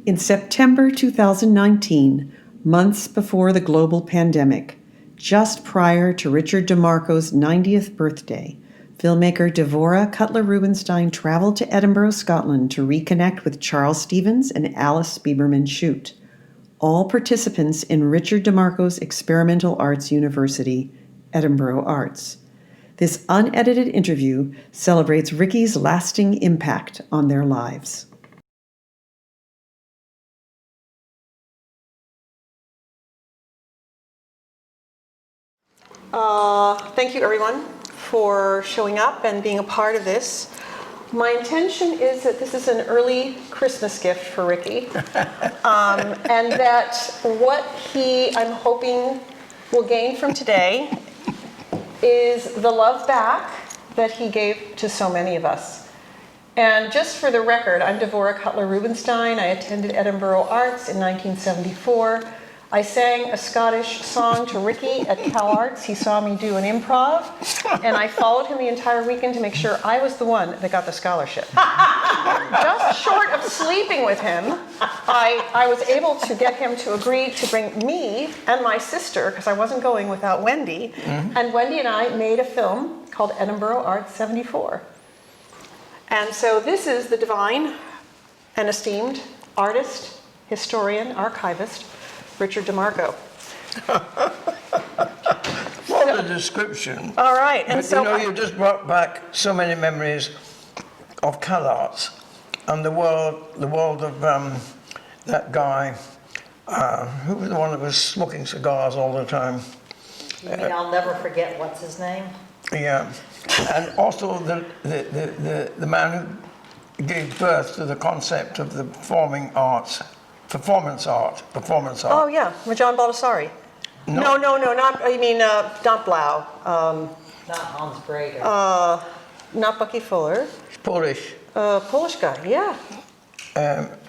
In September 2019, months before the global pandemic, just prior to Richard Demarco's 90th birthday, filmmaker Devo Cutler-Rubenstein traveled to Edinburgh, Scotland to reconnect with Charles Stevens and Alice Biberman Chute, all participants in Richard Demarco's Experimental Arts University, Edinboro Arts. This unedited interview celebrates Ricky's lasting impact on their lives. Thank you, everyone, for showing up and being a part of this. My intention is that this is an early Christmas gift for Ricky, and that what I'm hoping will gain from today is the love back that he gave to so many of us. And just for the record, I'm Devorah Cutler-Rubenstein. I attended Edinboro Arts in 1974. I sang a Scottish song to Ricky at Cal Arts. He saw me do an improv, and I followed him the entire weekend to make sure I was the one that got the scholarship. Just short of sleeping with him, I was able to get him to agree to bring me and my sister, because I wasn't going without Wendy, and Wendy and I made a film called Edinboro Arts 74. And so this is the divine and esteemed artist, historian, archivist, Richard Demarco. What a description. All right. And but so you just brought back so many memories of Cal Arts and the world of that guy, who was the one that was smoking cigars all the time. You mean I'll never forget what's his name? Yeah. And also the man who gave birth to the concept of the performance art. Oh yeah, John Baldessari. No, not. I mean, not Blau. Not Hans Brader. Not Bucky Fuller. Polish. Polish guy. Yeah.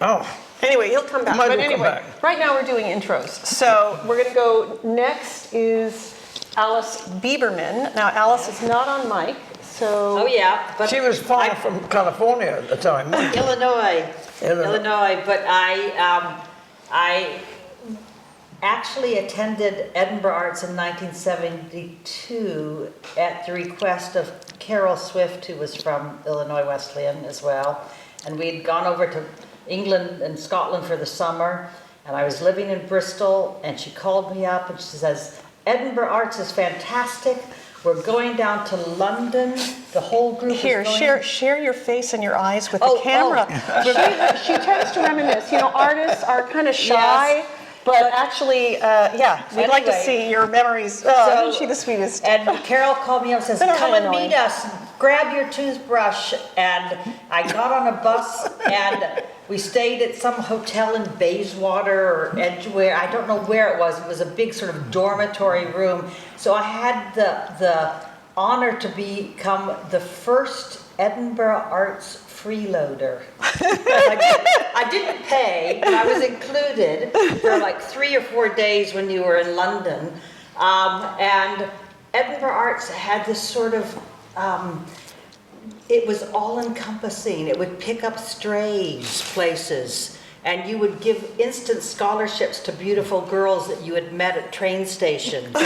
Oh. Anyway, he'll come back. But anyway, right now we're doing intros. So we're going to go. Next is Alice Biberman. Now Alice is not on mic, so. Oh yeah, but she was far from California at the time. Illinois, but I actually attended Edinburgh Arts in 1972 at the request of Carol Swift, who was from Illinois Wesleyan as well. And we'd gone over to England and Scotland for the summer, and I was living in Bristol, and she called me up and she says, Edinburgh Arts is fantastic. We're going down to London. The whole group Here, is going... share your face and your eyes with the camera. She tends to reminisce. You know, artists are kind of shy, yes, but actually, we'd like to see your memories. Oh, isn't she the sweetest? And Carol called me up and says, come and meet us. Grab your toothbrush. And I got on a bus and we stayed at some hotel in Bayswater or Edgware. I don't know where it was. It was a big sort of dormitory room. So I had the honor to become the first Edinburgh Arts freeloader. I didn't pay, but I was included for like 3 or 4 days when you were in London. And Edinburgh Arts had this sort of, it was all-encompassing. It would pick up strays places, and you would give instant scholarships to beautiful girls that you had met at train stations.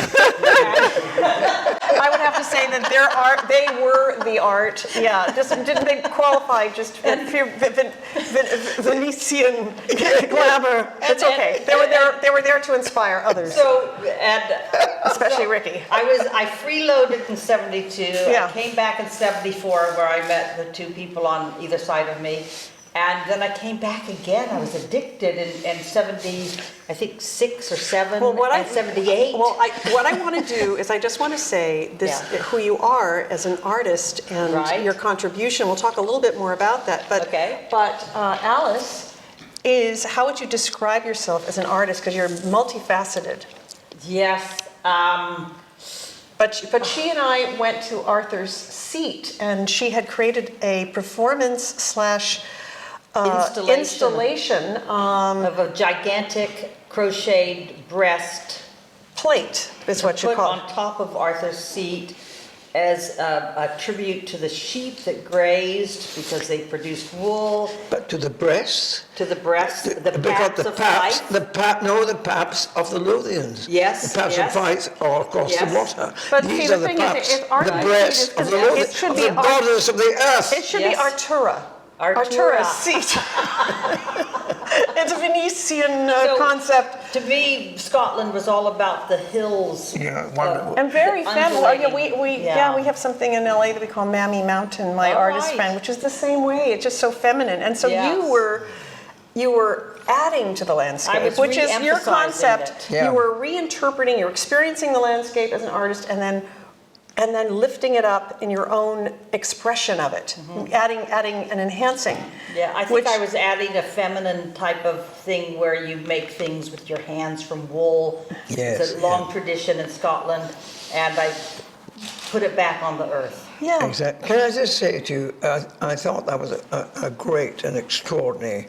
I would have to say that they were the art. Yeah, didn't they qualify just for Venetian glamour? It's okay. They were there to inspire others. So, especially Ricky. I freeloaded in 72. Yeah. I came back in 74 where I met the two people on either side of me. And then I came back again. I was addicted in 70, I think 6 or 7, and 78. Well, what I want to do is I just want to say this: who you are as an artist and your contribution. We'll talk a little bit more about that. But Alice is, how would you describe yourself as an artist? Because you're multifaceted. Yes. But she and I went to Arthur's Seat, and she had created a performance / installation of a gigantic crocheted breast plate is what you call it. Put on top of Arthur's Seat as a tribute to the sheep that grazed because they produced wool, But to the breasts, to the breasts, the because paps of Fife. the paps of the Lothians. Yes, The paps yes. of Fife are across Yes. the water. But see, These the are the thing is, paps, if our the seat breasts is of the gonna- it Lothians, should of be the our- goddess of the earth. It should be Yes. Artura. Artura. Artura's seat. It's a Venetian So, concept. To me, Scotland was all about the hills. Yeah, wonderful. And very feminine. undulating. We have something in LA that we call Mammy Mountain, my Oh, artist right. friend, which is the same way. It's just so feminine. And so Yes. you were adding to the landscape, I was which is your re-emphasizing concept. it. Yeah. You were reinterpreting, you're experiencing the landscape as an artist, and then lifting it up in your own expression of it, adding and enhancing. Yeah, I think Which- I was adding a feminine type of thing where you make things with your hands from wool. Yes, It's a long tradition in Scotland, and I put it back on the earth. Yeah. Exactly. Can I just say to you, I thought that was a great and extraordinary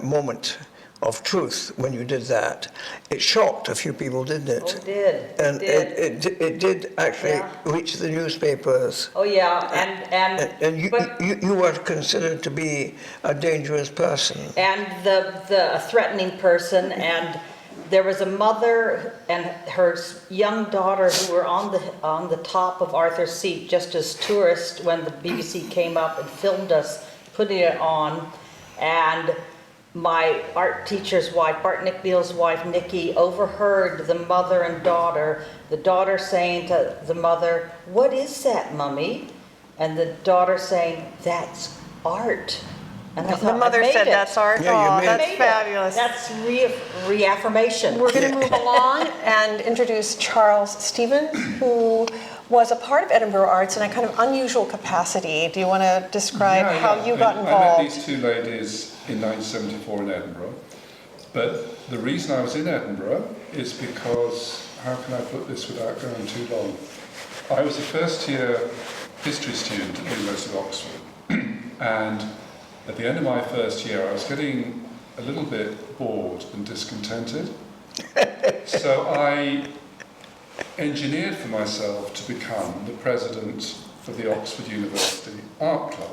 moment of truth when you did that. It shocked a few people, didn't it? Oh, it did. And it did actually Yeah. reach the newspapers. Oh, yeah, And but- you were considered to be a dangerous person. and the threatening person, and there was a mother and her young daughter who were on the top of Arthur's Seat just as tourists when the BBC came up and filmed us putting it on, and my art teacher's wife, Bart McNeil's wife, Nikki, overheard the mother and daughter, the daughter saying to the mother, "What is that, Mummy?" And the daughter saying, "That's art." And I The thought, mother I made said it. that's art. Yeah, you Oh, made that's Made it. fabulous. That's reaffirmation. We're going to move along and introduce Charles Stevens, who was a part of Edinburgh Arts in a kind of unusual capacity. Do you want to describe how you got I met involved? these two ladies in 1974 in Edinburgh. But the reason I was in Edinburgh is because, how can I put this without going too long? I was a first year history student at the University of Oxford. And at the end of my first year, I was getting a little bit bored and discontented. So I engineered for myself to become the president of the Oxford University Art Club.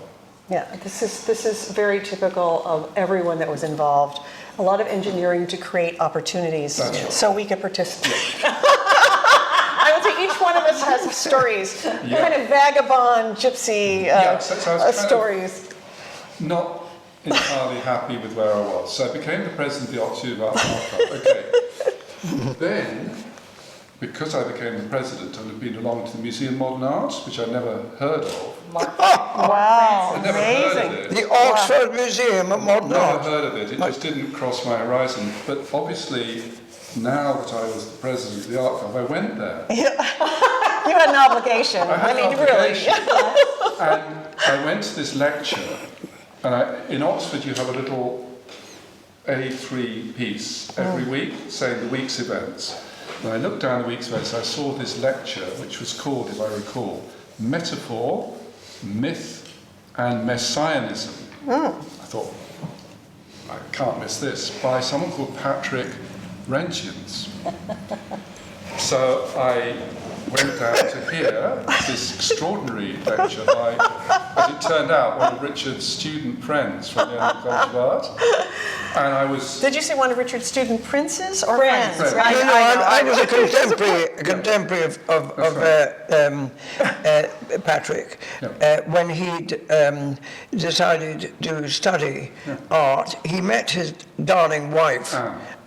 Yeah, this is very typical of everyone that was involved. A lot of engineering to create opportunities That's right. so we could participate. I would say each one of us has stories, kind of vagabond, gypsy So I was kind of stories. not entirely happy with where I was. So I became the president of the Oxford Art Club. Okay. Then, because I became the president and had been along to the Museum of Modern Art, which I'd never heard of. Wow, I'd never heard amazing. of it. The Oxford Museum of Modern Never Art. heard of it. It just didn't cross my horizon. But obviously, now that I was the president of the art club, I went there. You had an obligation. I had an really. obligation. And I went to this lecture, and in Oxford you have a little A3 piece every week saying the week's events. And I looked down the week's events, I saw this lecture, which was called, if I recall, Metaphor, Myth and Messianism. I thought, I can't miss this, by someone called Patrick Rentians. So I went down to hear this extraordinary lecture by, as it turned out, one of Richard's student friends from the Edinburgh College of Art. And I was... Did you say one of Richard's student princes or Friends. friends? Friends. I was a contemporary of Patrick when he decided to study art. He met his darling wife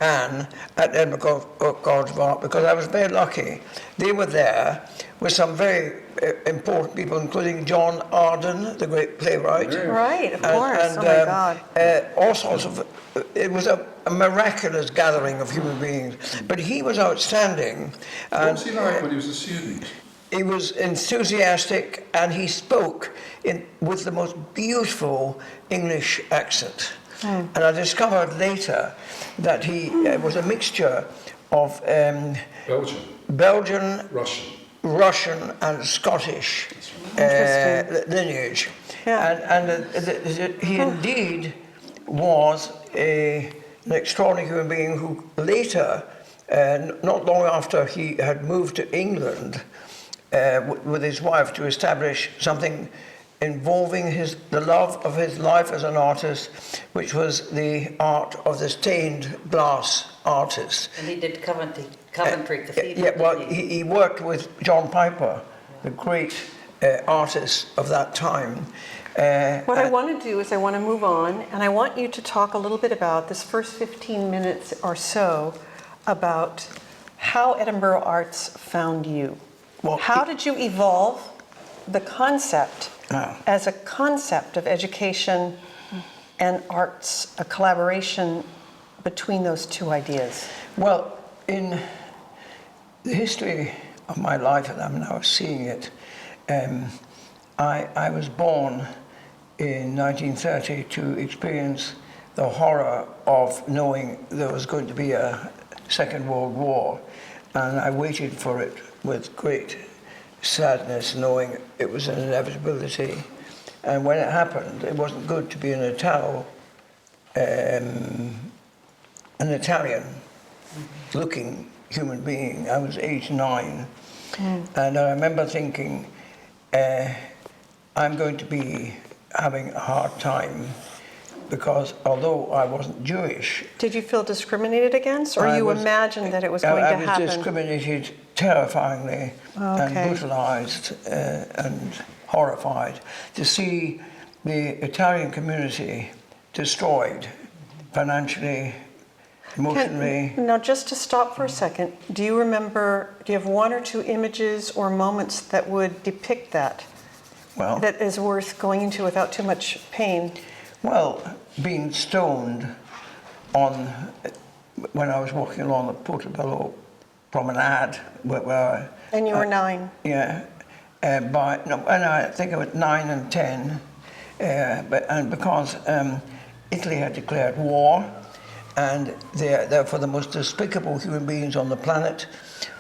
Anne at Edinburgh College of Art because I was very lucky. They were there with some very important people, including John Arden, the great playwright. Right, of course. Oh my God. All sorts of. It was a miraculous gathering of human beings. But he was outstanding. What was he like when he was a student? He was enthusiastic, and he spoke with the most beautiful English accent. And I discovered later that he was a mixture of Belgian, Russian and Scottish lineage. Yeah. And he indeed was an extraordinary human being who later, not long after he had moved to England, with his wife to establish something involving the love of his life as an artist, which was the art of the stained glass artist. And he did Coventry Cathedral. Yeah, well, didn't he? he worked with John Piper, the great artist of that time. What I want to do is I want to move on, and I want you to talk a little bit about this first 15 minutes or so about how Edinboro Arts found you. Well, How did you evolve the concept as a concept of education and arts, a collaboration between those two ideas? Well, in the history of my life, and I'm now seeing it, I was born in 1930 to experience the horror of knowing there was going to be a Second World War, and I waited for it with great sadness, knowing it was an inevitability. And when it happened, it wasn't good to be an Italian-looking human being. I was age 9, and I remember thinking, I'm going to be having a hard time, because although I wasn't Jewish... Did you feel discriminated against, or you imagined that it was going to happen? I was discriminated terrifyingly and brutalized and horrified to see the Italian community destroyed financially, emotionally. Now, just to stop for a second, do you have one or two images or moments that would depict that? Well, that is worth going into without too much pain? Well, being stoned when I was walking along the Portobello Promenade, And you were 9. Yeah, and I think I was 9 and 10, because Italy had declared war, and therefore the most despicable human beings on the planet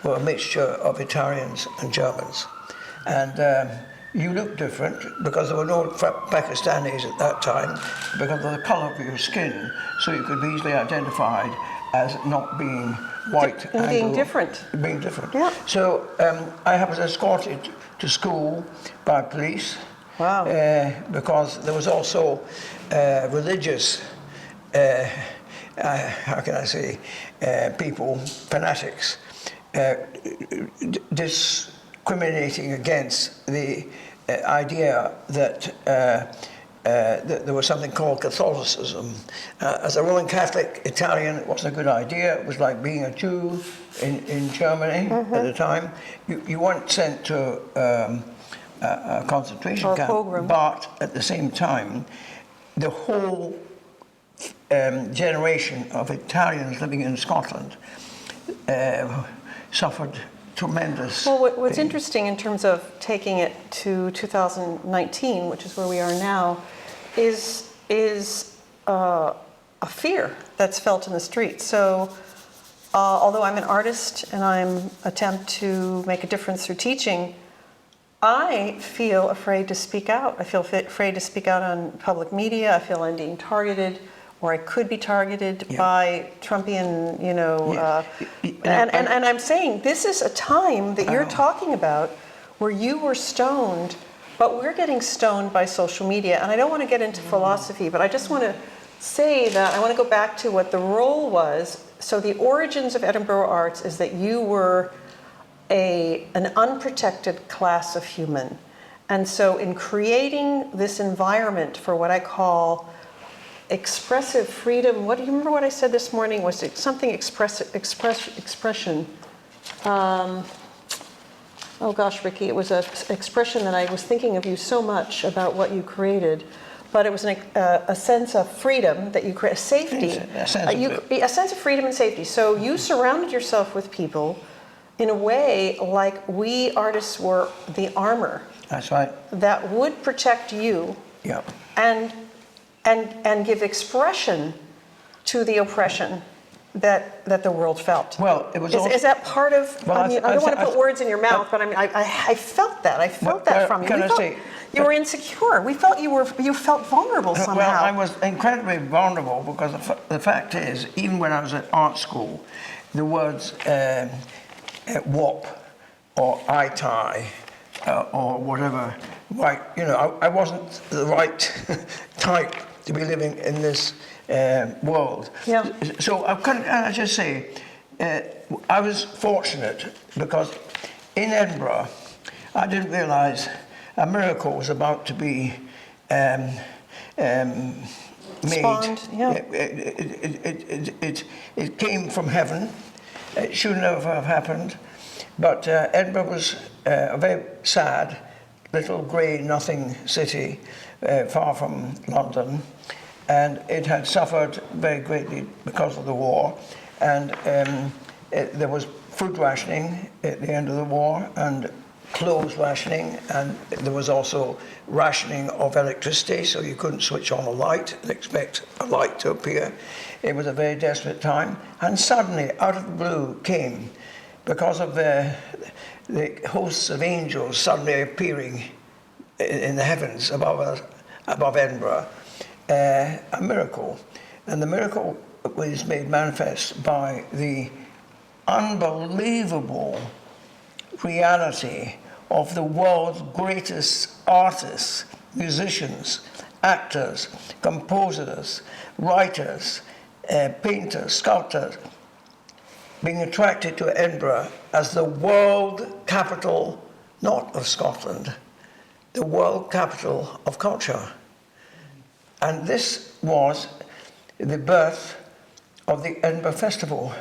were a mixture of Italians and Germans, and. You look different because there were no Pakistanis at that time because of the colour of your skin, so you could be easily identified as not being white. And being different. Being different. Yeah. So I was escorted to school by police. Wow. Because there was also religious, how can I say, people, fanatics, discriminating against the idea that there was something called Catholicism. As a Roman Catholic Italian, it wasn't a good idea. It was like being a Jew in Germany at the time. You weren't sent to a concentration camp, pogrom. But at the same time, the whole generation of Italians living in Scotland suffered tremendous. Well, what's interesting in terms of taking it to 2019, which is where we are now, is a fear that's felt in the streets. So, although I'm an artist and I'm attempt to make a difference through teaching, I feel afraid to speak out. I feel afraid to speak out on public media. I feel I'm being targeted, or I could be targeted by Trumpian, and I'm saying this is a time that you're talking about where you were stoned, but we're getting stoned by social media. And I don't want to get into philosophy, but I just want to say that I want to go back to what the role was. So the origins of Edinboro Arts is that you were an unprotected class of human. And so in creating this environment for what I call expressive freedom, what do you remember what I said this morning? Was it something expression? Oh gosh, Ricky, it was an expression that I was thinking of you so much about what you created, but it was a sense of freedom that you create, safety. A sense of freedom and safety. So you surrounded yourself with people in a way like we artists were the armor. That's right. That would protect you. Yep. And give expression to the oppression that the world felt. Well, it was. Is that part of? Well, I don't want to put words in your mouth, but I mean, I felt that. I felt that from you. You were insecure. We felt you felt vulnerable somehow. Well, I was incredibly vulnerable because the fact is, even when I was at art school, the words "wop" or eye tie or whatever. Right, you know, I wasn't the right type to be living in this world. Yeah. So I just say, I was fortunate because in Edinburgh, I didn't realise a miracle was about to be made. Spawned, yeah. It came from heaven. It should never have happened. But Edinburgh was a very sad, little grey nothing city, far from London. And it had suffered very greatly because of the war. And there was food rationing at the end of the war, and clothes rationing, and there was also rationing of electricity, so you couldn't switch on a light and expect a light to appear. It was a very desperate time, and suddenly, out of the blue, came, because of the hosts of angels suddenly appearing in the heavens above Edinburgh, a miracle. And the miracle was made manifest by the unbelievable reality of the world's greatest artists, musicians, actors, composers, writers, painters, sculptors, being attracted to Edinburgh as the world capital, not of Scotland, the world capital of culture. And this was the birth of the Edinburgh Festival.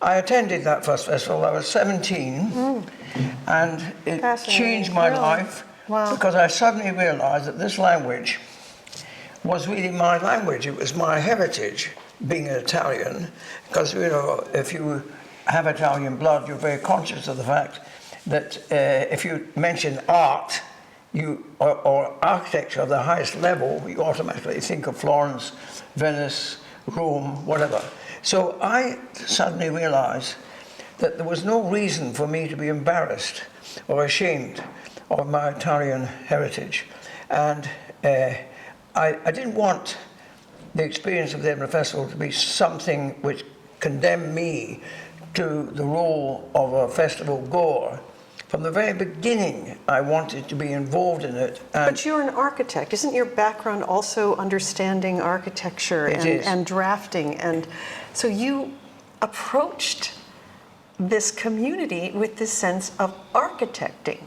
I attended that first festival. I was 17, and it changed my life because I suddenly realized that this language was really my language. It was my heritage, being an Italian, because, you know, if you have Italian blood, you're very conscious of the fact that if you mention art or architecture of the highest level, you automatically think of Florence, Venice, Rome, whatever. So I suddenly realized that there was no reason for me to be embarrassed or ashamed of my Italian heritage. And I didn't want the experience of the Edinburgh Festival to be something which condemned me to the role of a festival goer. From the very beginning, I wanted to be involved in it. But you're an architect. Isn't your background also understanding architecture and drafting? And so you approached this community with this sense of architecting.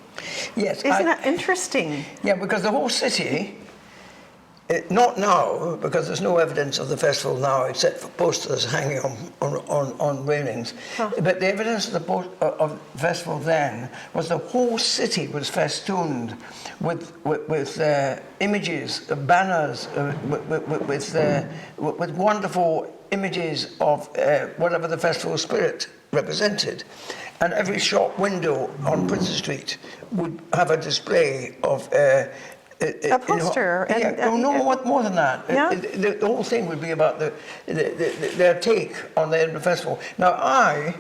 Yes. Isn't that interesting? Yeah, because the whole city, not now, because there's no evidence of the festival now except for posters hanging on railings. But the evidence of the festival then was the whole city was festooned with images, banners, with wonderful images of whatever the festival spirit represented. And every shop window on Princes Street would have a display of a poster. More than that. Yeah. The whole thing would be about their take on the Edinburgh Festival. Now, I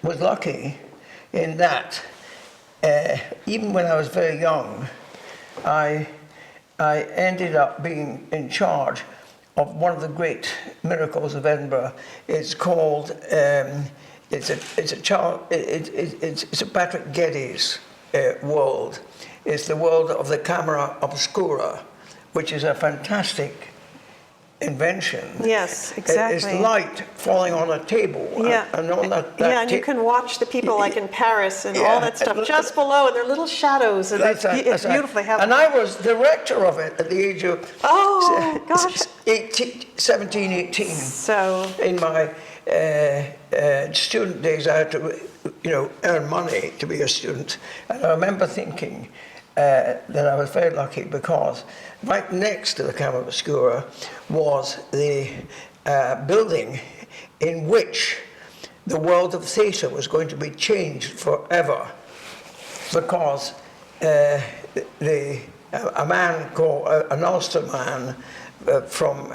was lucky in that, even when I was very young, I ended up being in charge of one of the great miracles of Edinburgh. It's called, it's a Patrick Geddes world. It's the world of the camera obscura, which is a fantastic invention. Yes, exactly. It's light falling on a table. Yeah, and on that and you can watch the people like in Paris and all that stuff just below, and they're little shadows, and it's beautifully happening. And I was director of it at the age of 17, 18. So in my student days, I had to, earn money to be a student. And I remember thinking that I was very lucky because right next to the Camera Obscura was the building in which the world of theatre was going to be changed forever, because a man called an Ulster man from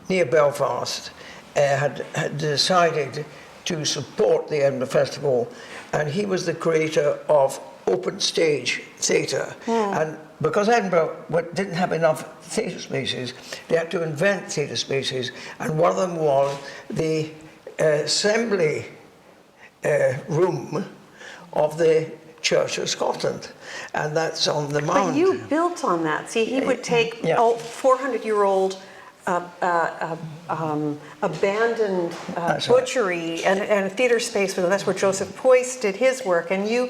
near Belfast had decided to support the Edinburgh Festival, and he was the creator of open stage theatre. And because Edinburgh didn't have enough theatre spaces, they had to invent theatre spaces, and one of them was the assembly room of the Church of Scotland, and that's on the mount. But you built on that. See, he would take Yeah. 400-year-old abandoned That's right. butchery and a theater space. That's where Joseph Poyce did his work, and you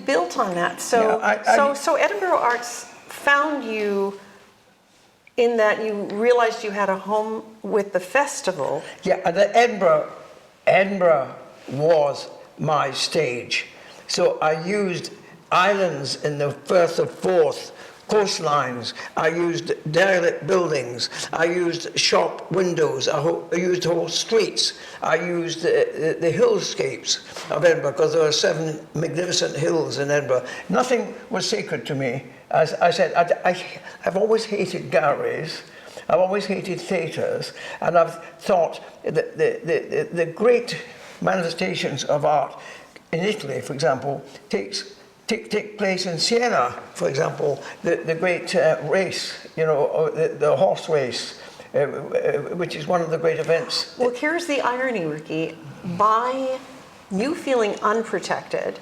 built on that. So, Yeah, so Edinboro Arts found you in that you realized you had a home with the festival. Yeah, and Edinburgh was my stage. So I used islands in the Firth of Forth coastlines. I used derelict buildings. I used shop windows. I used whole streets. I used the hillscapes of Edinburgh, because there are 7 magnificent hills in Edinburgh. Nothing was sacred to me. As I said, I've always hated galleries. I've always hated theatres, and I've thought that the great manifestations of art in Italy, for example, take place in Siena, for example, the great race, the horse race, which is one of the great events. Well, here's the irony, Ricky. By you feeling unprotected,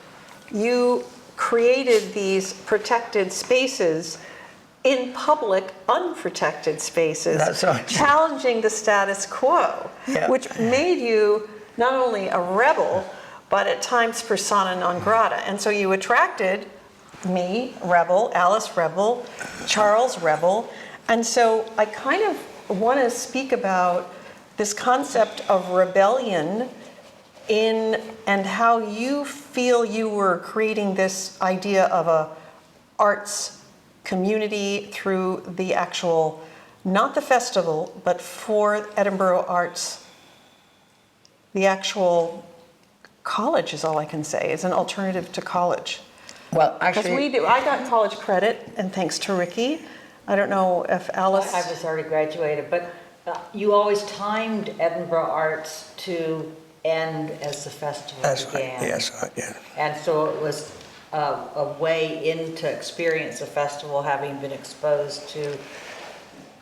you created these protected spaces in public, unprotected spaces, That's right. challenging the status quo, Yeah. which made you not only a rebel, but at times persona non grata. And so you attracted me, rebel, Alice, rebel, Charles, rebel. And so I kind of want to speak about this concept of rebellion and how you feel you were creating this idea of a arts community through the actual, not the festival, but for Edinboro Arts, the actual college is all I can say, is an alternative to college. Well, Because actually, I got college credit, and thanks to Ricky. I don't know if Alice. I was already graduated, but you always timed Edinburgh Arts to end as the festival that's began. right. Yes, right. Yeah. And so it was a way into experience a festival, having been exposed to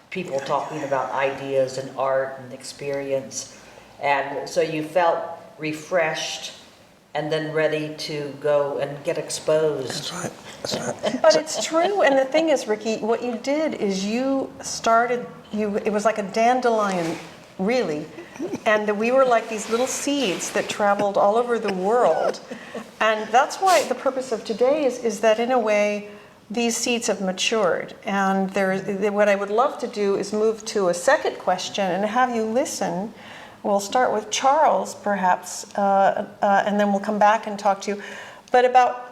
people talking about ideas and art and experience. And so you felt refreshed and then ready to go and get exposed. That's right. That's right. But it's true, and the thing is, Ricky, what you did is you started, it was like a dandelion, really, and we were like these little seeds that traveled all over the world, and that's why the purpose of today is that in a way, these seeds have matured, and what I would love to do is move to a second question and have you listen. We'll start with Charles, perhaps, and then we'll come back and talk to you. But about,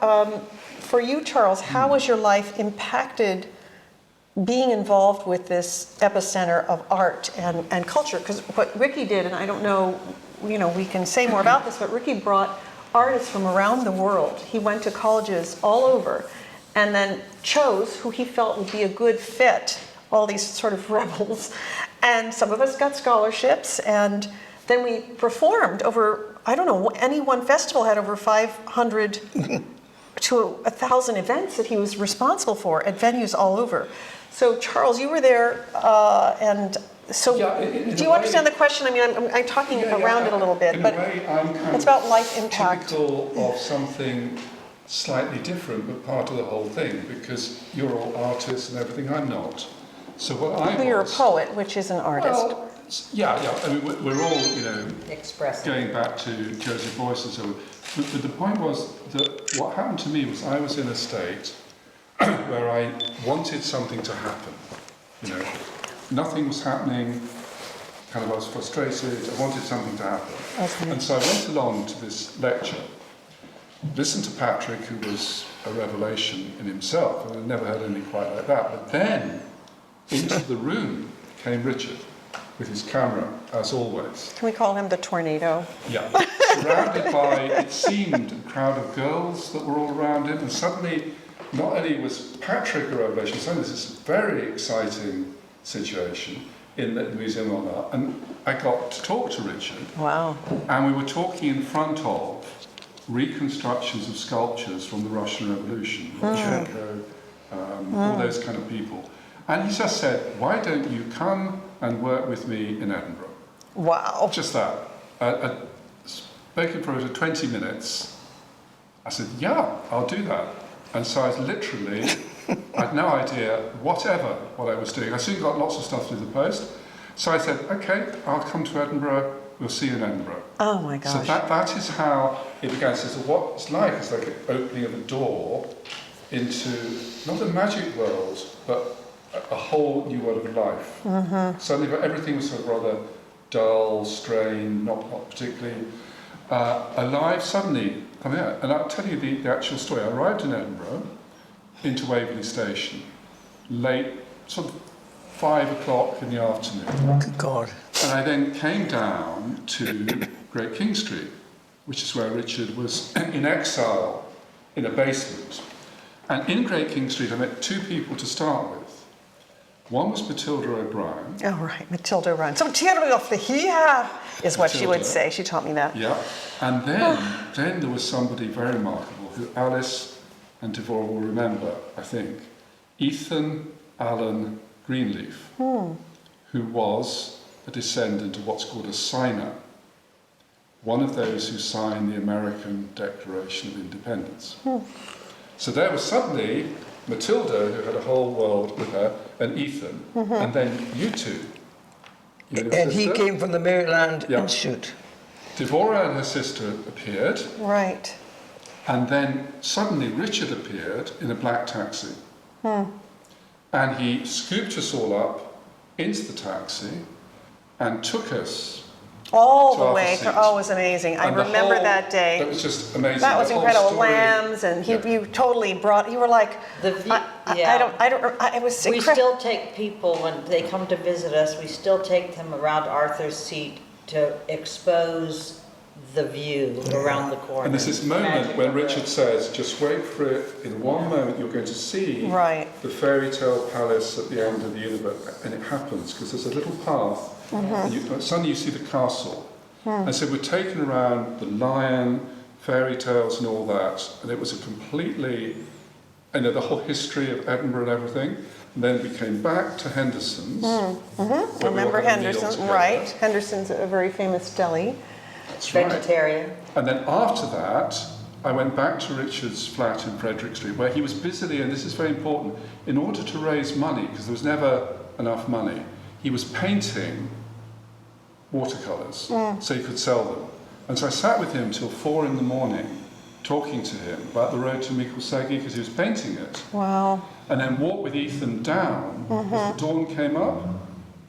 for you, Charles, how was your life impacted being involved with this epicenter of art and culture? Because what Ricky did, and I don't know, we can say more about this, but Ricky brought artists from around the world. He went to colleges all over and then chose who he felt would be a good fit, all these sort of rebels. And some of us got scholarships, and then we performed over, I don't know, any one festival had over 500 to 1,000 events that he was responsible for at venues all over. So Charles, you were there, and so do you understand the question? I mean, I'm talking around it a little bit, but it's about life impact. Typical of something slightly different, but part of the whole thing, because you're all artists and everything, I'm not. So what I was... You're a poet, which is an artist. Well, yeah. I mean, we're all, Expressing. going back to Joseph Boyce and so on. But the point was that what happened to me was I was in a state where I wanted something to happen. Nothing was happening. Kind of I was frustrated. I wanted something to happen. Okay. And so I went along to this lecture, listened to Patrick, who was a revelation in himself, and I'd never heard anything quite like that. But then, into the room came Richard with his camera, as always. Can we call him the tornado? Yeah. Surrounded by, it seemed, a crowd of girls that were all around him, and suddenly, not only was Patrick a revelation, suddenly this is a very exciting situation in the Museum of Art, and I got to talk to Richard. Wow. And we were talking in front of reconstructions of sculptures from the Russian Revolution, Lukashenko, all those kind of people. And he just said, why don't you come and work with me in Edinburgh? Wow. Just that. I spoken for over 20 minutes, I said, yeah, I'll do that. And so I was literally, I had no idea what I was doing. I soon got lots of stuff through the post. So I said, okay, I'll come to Edinburgh. We'll see you in Edinburgh. Oh my gosh. So that is how it began. So what it's like an opening of a door into, not a magic world, but a whole new world of life. Mm-hmm. Suddenly everything was sort of rather dull, strained, not particularly alive suddenly coming out. And I'll tell you the actual story. I arrived in Edinburgh, into Waverley Station, late, sort of 5 o'clock in the afternoon. Good God. And I then came down to Great King Street, which is where Richard was in exile in a basement. And in Great King Street, I met two people to start with. One was Matilda O'Brien. Oh, right, Matilda O'Brien. So tear me off the here is what she would Matilda. say. She taught me that. Yeah. And then there was somebody very remarkable who Alice and Devorah will remember, I think. Ethan Allen Greenleaf, who was a descendant of what's called a signer, one of those who signed the American Declaration of Independence. So there was suddenly Matilda, who had a whole world with her, and Ethan, and then you two. And he came from the Maryland Chute. Devorah and her sister appeared, Right. and then suddenly Richard appeared in a black taxi. And he scooped us all up into the taxi and took us All to the our way seats. through. Oh, it was amazing. I And the remember whole- that day. That was just amazing. That was The whole incredible. story. Lambs, and you totally brought. You were like, The view- it was We incredible. still take people, when they come to visit us, we still take them around Arthur's Seat to expose the view around the corner. And there's this moment Magic when of Richard it. says, just wait for it, in one moment you're going to see Right. the fairy tale palace at the end of the universe. And it happens, because there's a little path, and suddenly you see the castle. And so we're taken around the lion, fairy tales and all that, and it was a completely, the whole history of Edinburgh and everything. And then we came back to Henderson's. where we all Remember had a meal Henderson, together. right? Henderson's a very famous deli. That's right. Vegetarian. And then after that, I went back to Richard's flat in Frederick Street, where he was busily, and this is very important, in order to raise money, because there was never enough money, he was painting watercolours so he could sell them. And so I sat with him till 4 in the morning, talking to him about the road to Mikkelsegi, because he was painting it. Wow. And then walked with Ethan down as the dawn came up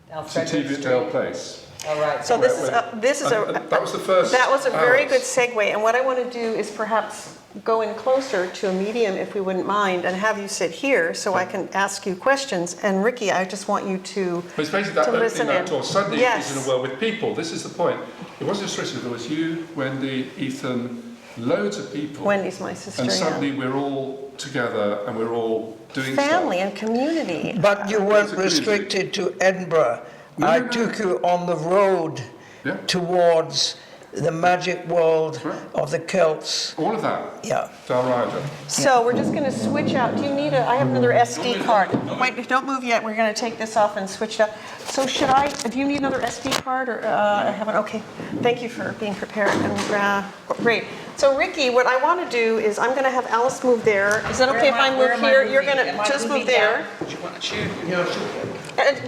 Down to Frederick Teviotdale Street. Place. All right. So this is That was the first. that was a very hours. good segue. And what I want to do is perhaps go in closer to a medium, if we wouldn't mind, and have you sit here so I can ask you questions. And Ricky, I just want you to But it's basically that to opening listen that in. door. Suddenly Yes. he's in a world with people. This is the point. It wasn't just Richard, there was you, Wendy, Ethan, loads of people. Wendy's my sister. And yeah. suddenly we're all together and we're all doing Family stuff. and community. But you weren't It's a restricted to Edinburgh. No, I no, no. took you on the road Yeah. towards the magic world Right. of the Celts. All of that. Yeah. Dalrider. So we're just going to switch out. Do you need I have another SD card. Wait, don't move yet. We're going to take this off and switch it up. So do you need another SD card or I haven't? Okay. Thank you for being prepared. And great. So Ricky, what I want to do is I'm going to have Alice move there. Is that okay if I move here? You're going to just move there. Do you want a chair?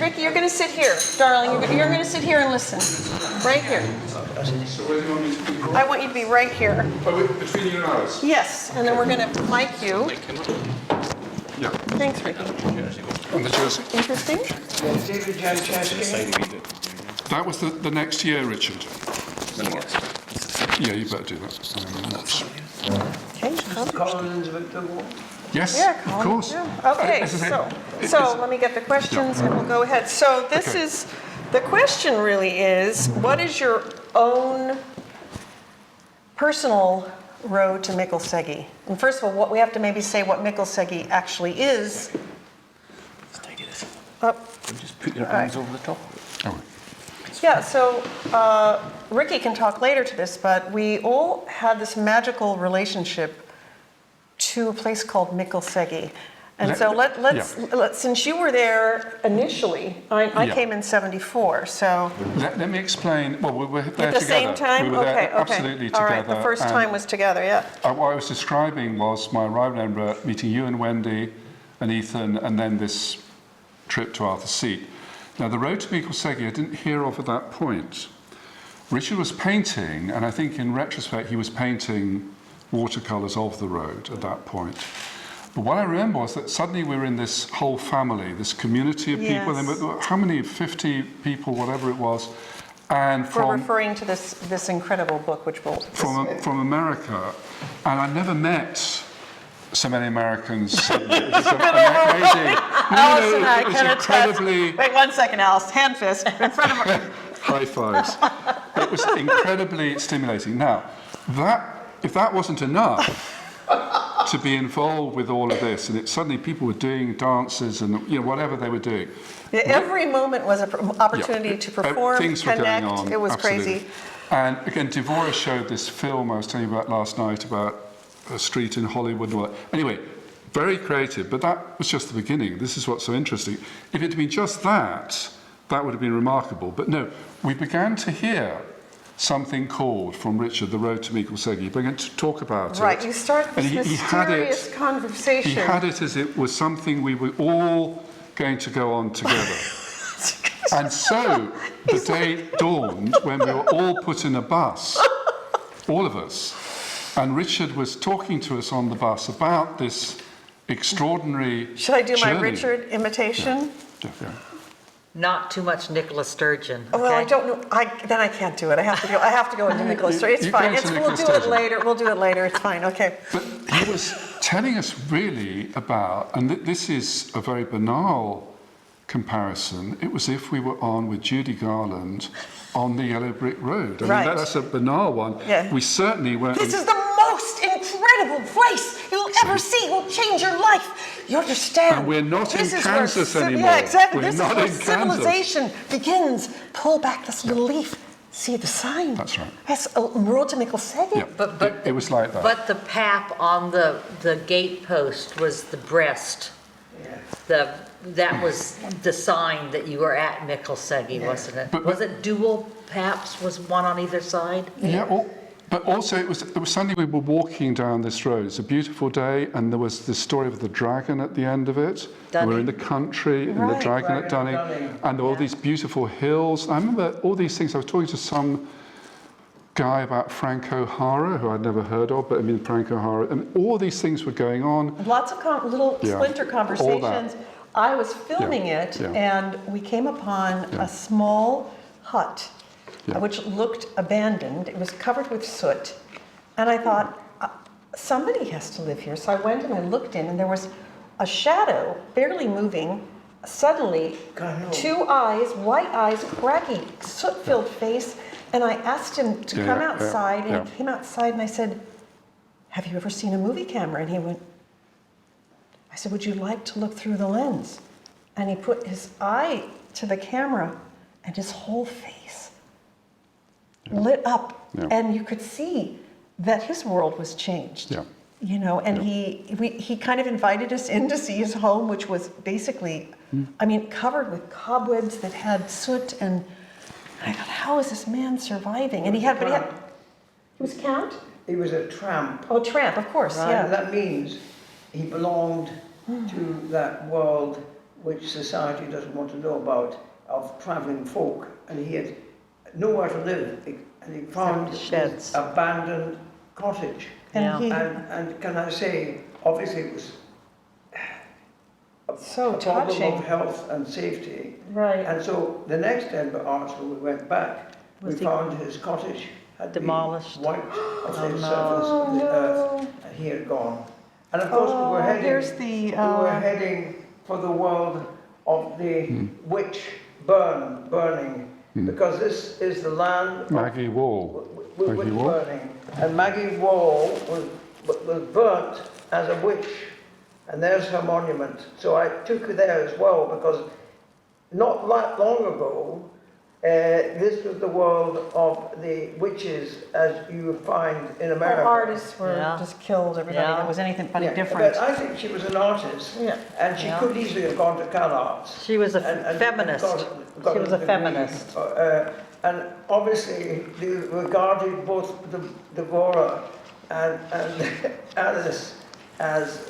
Ricky, you're going to sit here, darling. You're going to sit here and listen. Right here. So where do you want me to be? I want you to be right here. Oh, between you and Alice? Yes, and then we're going to mic you. Yeah. Thanks, Ricky. On the jersey. Interesting. David Janczewski. That was the next year, Richard. Yeah, you better do that. Okay. Collins of the War. Yes, Yeah, of Colin, course. yeah. Okay, As I say, so let me get the questions and we'll go ahead. So this Okay. is, the question really is, what is your own personal road to Mikkelsegi? And first of all, what we have to maybe say what Mikkelsegi actually is. Let's take this. Oh, Just put your All right. hands over the top. Oh, yeah, so Ricky can talk later to this, but we all had this magical relationship to a place called Mikkelsegi. And so let's, since you were there initially, I came in 74, so. Let me explain. Well, we were there At the together. same time? We were there Okay. absolutely All together. right, the first and time was together, yeah. What I was describing was my arrival in Edinburgh, meeting you and Wendy and Ethan, and then this trip to Arthur's Seat. Now, the road to Meikle-Seggy I didn't hear of at that point. Richard was painting, and I think in retrospect he was painting watercolours of the road at that point. But what I remember was that suddenly we were in this whole family, this community of people. Yes. And how many? 50 people, whatever it was. And We're referring to this incredible book, which will... From America. And I never met so many Americans. It was amazing. Alice and I it was can incredibly... attest. Wait 1 second, Alice. Hand fist in front of her. High fives. It was incredibly stimulating. Now, if that wasn't enough to be involved with all of this, and suddenly people were doing dances and whatever they were doing. Yeah, every moment was an opportunity to perform, things were connect. going on. It was absolutely. crazy. And again, Devorah showed this film I was telling you about last night about a street in Hollywood and all that. Anyway, very creative, but that was just the beginning. This is what's so interesting. If it had been just that would have been remarkable. But no, we began to hear something called from Richard, The Road to Meikle-Seggy. He began to talk about it. Right, you start this mysterious conversation. He had it as it was something we were all going to go on together. And so the day dawned when we were all put in a bus, all of us, and Richard was talking to us on the bus about this extraordinary Should I do my journey. Richard imitation? Yeah. Not too much Nicola Sturgeon. Oh, well, I okay? don't know. Then I can't do it. I have to go into Nicholas Sturgeon. It's You fine. go into We'll Nicholas do it Sturgeon. later. We'll do it later. It's fine. Okay. But he was telling us really about, and this is a very banal comparison, it was if we were on with Judy Garland on the Yellow Brick Road. I Right. mean, that's a banal one. Yeah. We certainly weren't... This is the most incredible place you'll ever see. It will change your life. You understand? And we're not This in is where Kansas anymore. Yeah, exactly. We're This not is where in Kansas. civilization begins. Pull back this little leaf. See the sign. That's right. That's a road to Meikle-Seggy. Yeah, But it was like that. But the pap on the gate post was the breast. That was the sign that you were at Meikle-Seggy, wasn't it? But- Was it dual paps? Was one on either side? Yeah, but also it was suddenly we were walking down this road. It's a beautiful day, and there was this story of the dragon at the end of it. Dunning. We're in the country, and the Right. dragon at Dunning, and all these beautiful hills. I remember all these things. I was talking to some guy about Frank O'Hara, who I'd never heard of, but I mean Frank O'Hara. I mean, all these things were going on. Lots of little Yeah. splinter All conversations. that. I was filming Yeah. it, Yeah. and we came upon Yeah. a small hut, Yeah. which looked abandoned. It was covered with soot, and I thought, somebody has to live here. So I went and I looked in, and there was a shadow, barely moving. Suddenly, two eyes, white eyes, craggy, soot-filled face, and I asked him to come outside, and he came outside, and I said, "Have you ever seen a movie camera?" And he went, I said, "Would you like to look through the lens?" And he put his eye to the camera, and his whole face lit up, and you could see that his world was changed. Yeah. You know, and he kind of invited us in to see his home, which was basically, I mean, covered with cobwebs that had soot, and I thought, how is this man surviving? And he was Count? He was a tramp. Oh, tramp, of course, Right? yeah. And that means he belonged to that world which society doesn't want to know about, of travelling folk, and he had nowhere to live, and he found Sheds. this abandoned cottage. And he, And can I say, obviously it was so a problem touching. of health and safety. Right. And so the next Edinburgh Arts, when we went back, we found his cottage had Demolished? been wiped off the Oh, no. surface of the earth, and he had gone. And of course we were heading. There's the, we were heading for the world of the witch burning, because this is the land of Maggie Wall. witch Maggie Wall? burning. And Maggie Wall was burnt as a witch, and there's her monument. So I took her there as well, because not that long ago, This was the world of the witches, as you find in America. Artists were Yeah. just killed everybody Yeah. that was anything funny Yeah, different. But I think she was an artist, Yeah. and she Yeah. could easily have gone to CalArts. She was a and feminist. got She was a degree. feminist. And obviously, they regarded both the Devorah and Alice as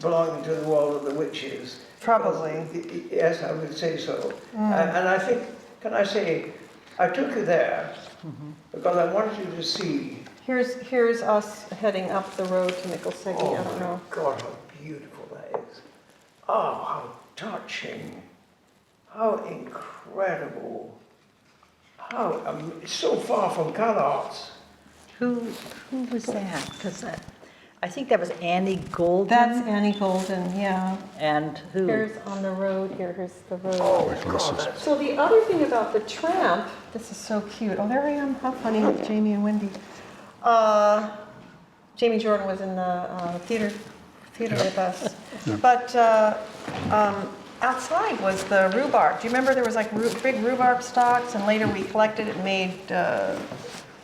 belonging to the world of the witches. Probably. Because, yes, I would say so. And I think, can I say, I took you there because I wanted you to see. Here's us heading up the road to Nicholseggy. Oh I don't my know. God, how beautiful that is. Oh, how touching. How incredible. How, it's so far from CalArts. Who was that? Because I think that was Annie Golden. That's Annie Golden, yeah. And who? Here's on the road, here's the road. Oh, God, that's So the other thing about the tramp, this is so cute. Oh, there I am. How funny with Jamie and Wendy. Jamie Jordan was in the theater with us. Yeah. But outside was the rhubarb. Do you remember there was like big rhubarb stalks, and later we collected it and made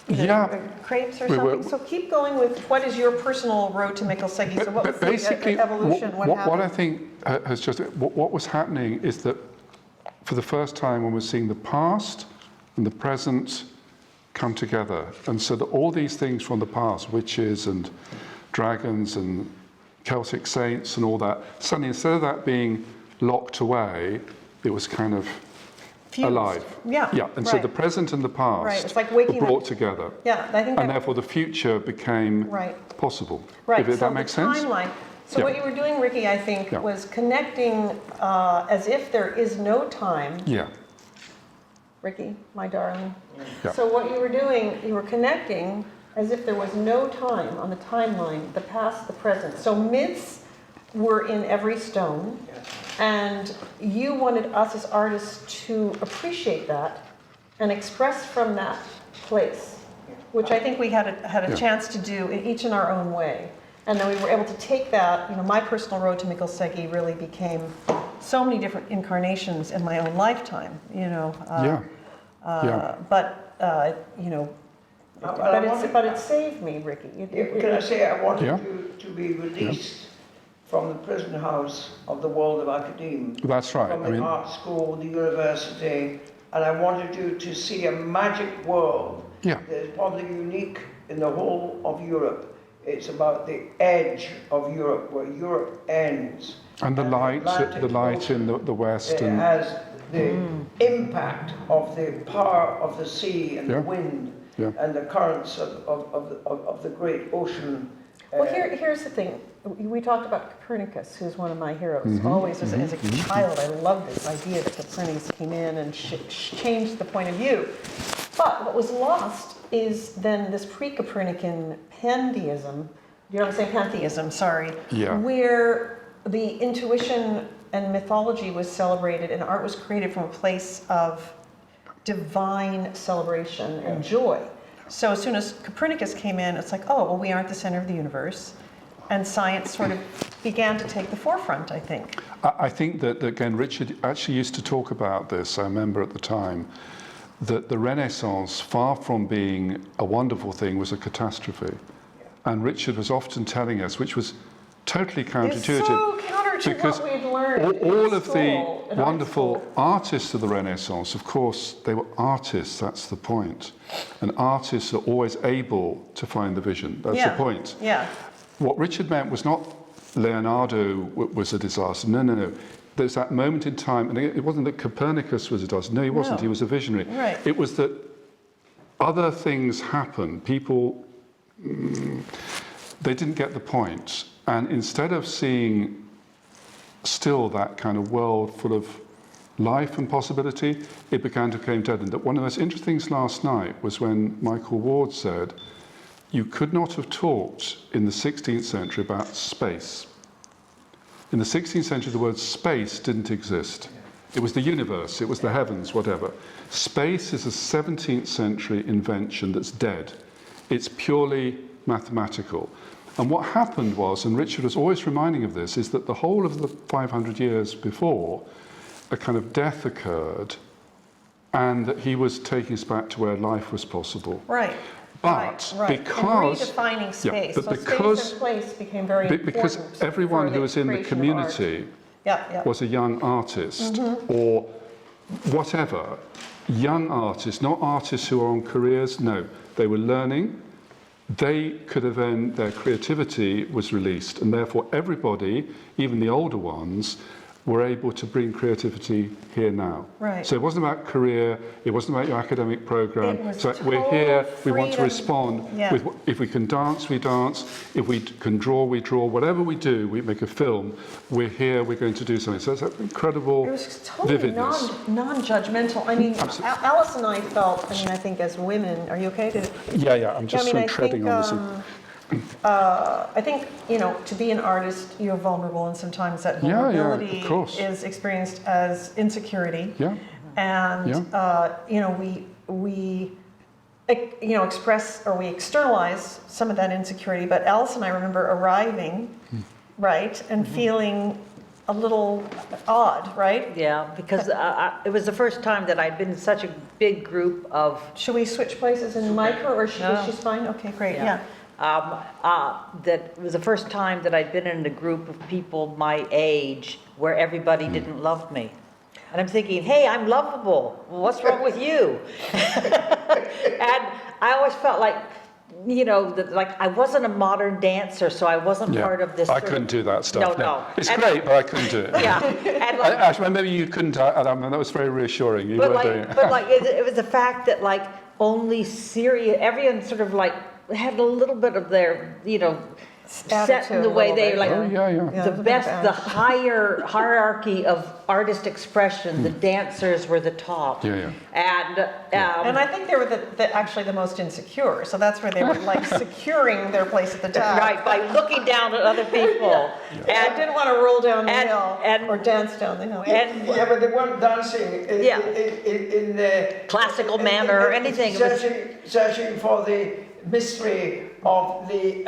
Yeah. crepes or We were- something? So keep going with what is your personal road to Nicholseggy? So what was the Basically, evolution? What what happened? I think has just, what was happening is that for the first time when we're seeing the past and the present come together. And so that all these things from the past, witches and dragons and Celtic saints and all that, suddenly instead of that being locked away, it was kind of Fused. alive. Yeah, Yeah, and so right. the present and the past Right, it's like were waking brought up- together. Yeah, I think And that, therefore the future became right. possible. Right, If so that makes the sense? timeline. So Yeah. what you were doing, Ricky, I think, Yeah. was connecting as if there is no time. Yeah. Ricky, my darling. Yeah. So what you were doing, you were connecting as if there was no time on the timeline, the past, the present. So myths were in every stone, and you wanted us as artists to appreciate that and express from that place, which I think we had a Yeah. chance to do each in our own way. And then we were able to take that, you know, my personal road to Nicholseggy really became so many different incarnations in my own lifetime, you know. Yeah. Yeah. You know, I but it saved me, Ricky. Can I say I wanted Yeah. to be released from the prison house of the world of academe, That's right. from I the mean, art school, the university, and I wanted you to see a magic world yeah. that is probably unique in the whole of Europe. It's about the edge of Europe, where Europe ends. And the light Atlantic in the west It and has the impact of the power of the sea and Yeah. the wind Yeah. and the currents of the great ocean. Well, here's the thing. We talked about Copernicus, who's one of my heroes. Always as a child, I loved this idea that Copernicus came in and changed the point of view. But what was lost is then this pre-Copernican pantheism. You know what I'm saying? Pantheism, sorry. Yeah. Where the intuition and mythology was celebrated and art was created from a place of divine celebration and joy. So as soon as Copernicus came in, it's like, oh, well, we aren't the center of the universe. And science sort of began to take the forefront, I think. I think that, again, Richard actually used to talk about this, I remember at the time, that the Renaissance, far from being a wonderful thing, was a catastrophe. And Richard was often telling us, which was totally counterintuitive. It's so counter to because what we'd learned all in of school, the in art wonderful school. artists of the Renaissance, of course, they were artists, that's the point. And artists are always able to find the vision, that's the point. Yeah. What Richard meant was not Leonardo was a disaster. No. There's that moment in time, and it wasn't that Copernicus was a disaster. No, he wasn't. No. He was a visionary. Right. It was that other things happened. People, they didn't get the point. And instead of seeing still that kind of world full of life and possibility, it began to become dead. And that one of the most interesting things last night was when Michael Ward said, you could not have talked in the 16th century about space. In the 16th century, the word space didn't exist. It was the universe, it was the heavens, whatever. Space is a 17th century invention that's dead. It's purely mathematical. And what happened was, and Richard was always reminding of this, is that the whole of the 500 years before, a kind of death occurred, and that he was taking us back to where life was possible. Right. But right. because... And redefining space. but So because, space and place became very important. because everyone who was in the creation of art. community Yeah. was a young artist Mm-hmm. or whatever, young artists, not artists who are on careers, no, they were learning. They could have then, their creativity was released, and therefore everybody, even the older ones, were able to bring creativity here now. Right. So it wasn't about career, it wasn't about your academic program. It was So we're here, we want to total respond. freedom. Yeah. With, if we can dance, we dance. If we can draw, we draw. Whatever we do, we make a film. We're here, we're going to do something. So it's that incredible It was totally vividness. non-judgmental. I mean, Alice and I felt, I mean, I think as women, are you okay? Yeah, I'm just I mean, I treading think, on this. I think, you know, to be an artist, you're vulnerable, and sometimes that Yeah, vulnerability of course. is experienced as insecurity. Yeah. And, you know, we you know, express or we externalize some of that insecurity. But Alice and I remember arriving, right, and feeling a little odd, right? Yeah, because it was the first time that I'd been in such a big group of, Should we switch places in micro, or No. she's fine? Okay, great, Yeah. yeah. that it was the first time that I'd been in a group of people my age where everybody didn't love me. And I'm thinking, hey, I'm lovable. Well, what's wrong with you? And I always felt like, you know, that like I wasn't a modern dancer, so I wasn't part of this. I couldn't do that stuff. No. It's And- great, but I couldn't do it. Yeah. And like, Actually, maybe you couldn't. That was very reassuring. You weren't doing it. but like it was the fact that like only serious, everyone sort of like had a little bit of their, you know, set Attitude in the a way little they bit, like. Oh, yeah. Yeah, The there's a bit of best, the attitude. higher hierarchy of artist expression, the dancers were the top. Yeah. And I think they were actually the most insecure, so that's where they were like securing their place at the top. Right, by looking down at other people. And didn't want to roll down the and- hill and- or dance down the hill. And Yeah, but they weren't dancing Yeah. in the classical manner or anything. It was- searching for the mystery of the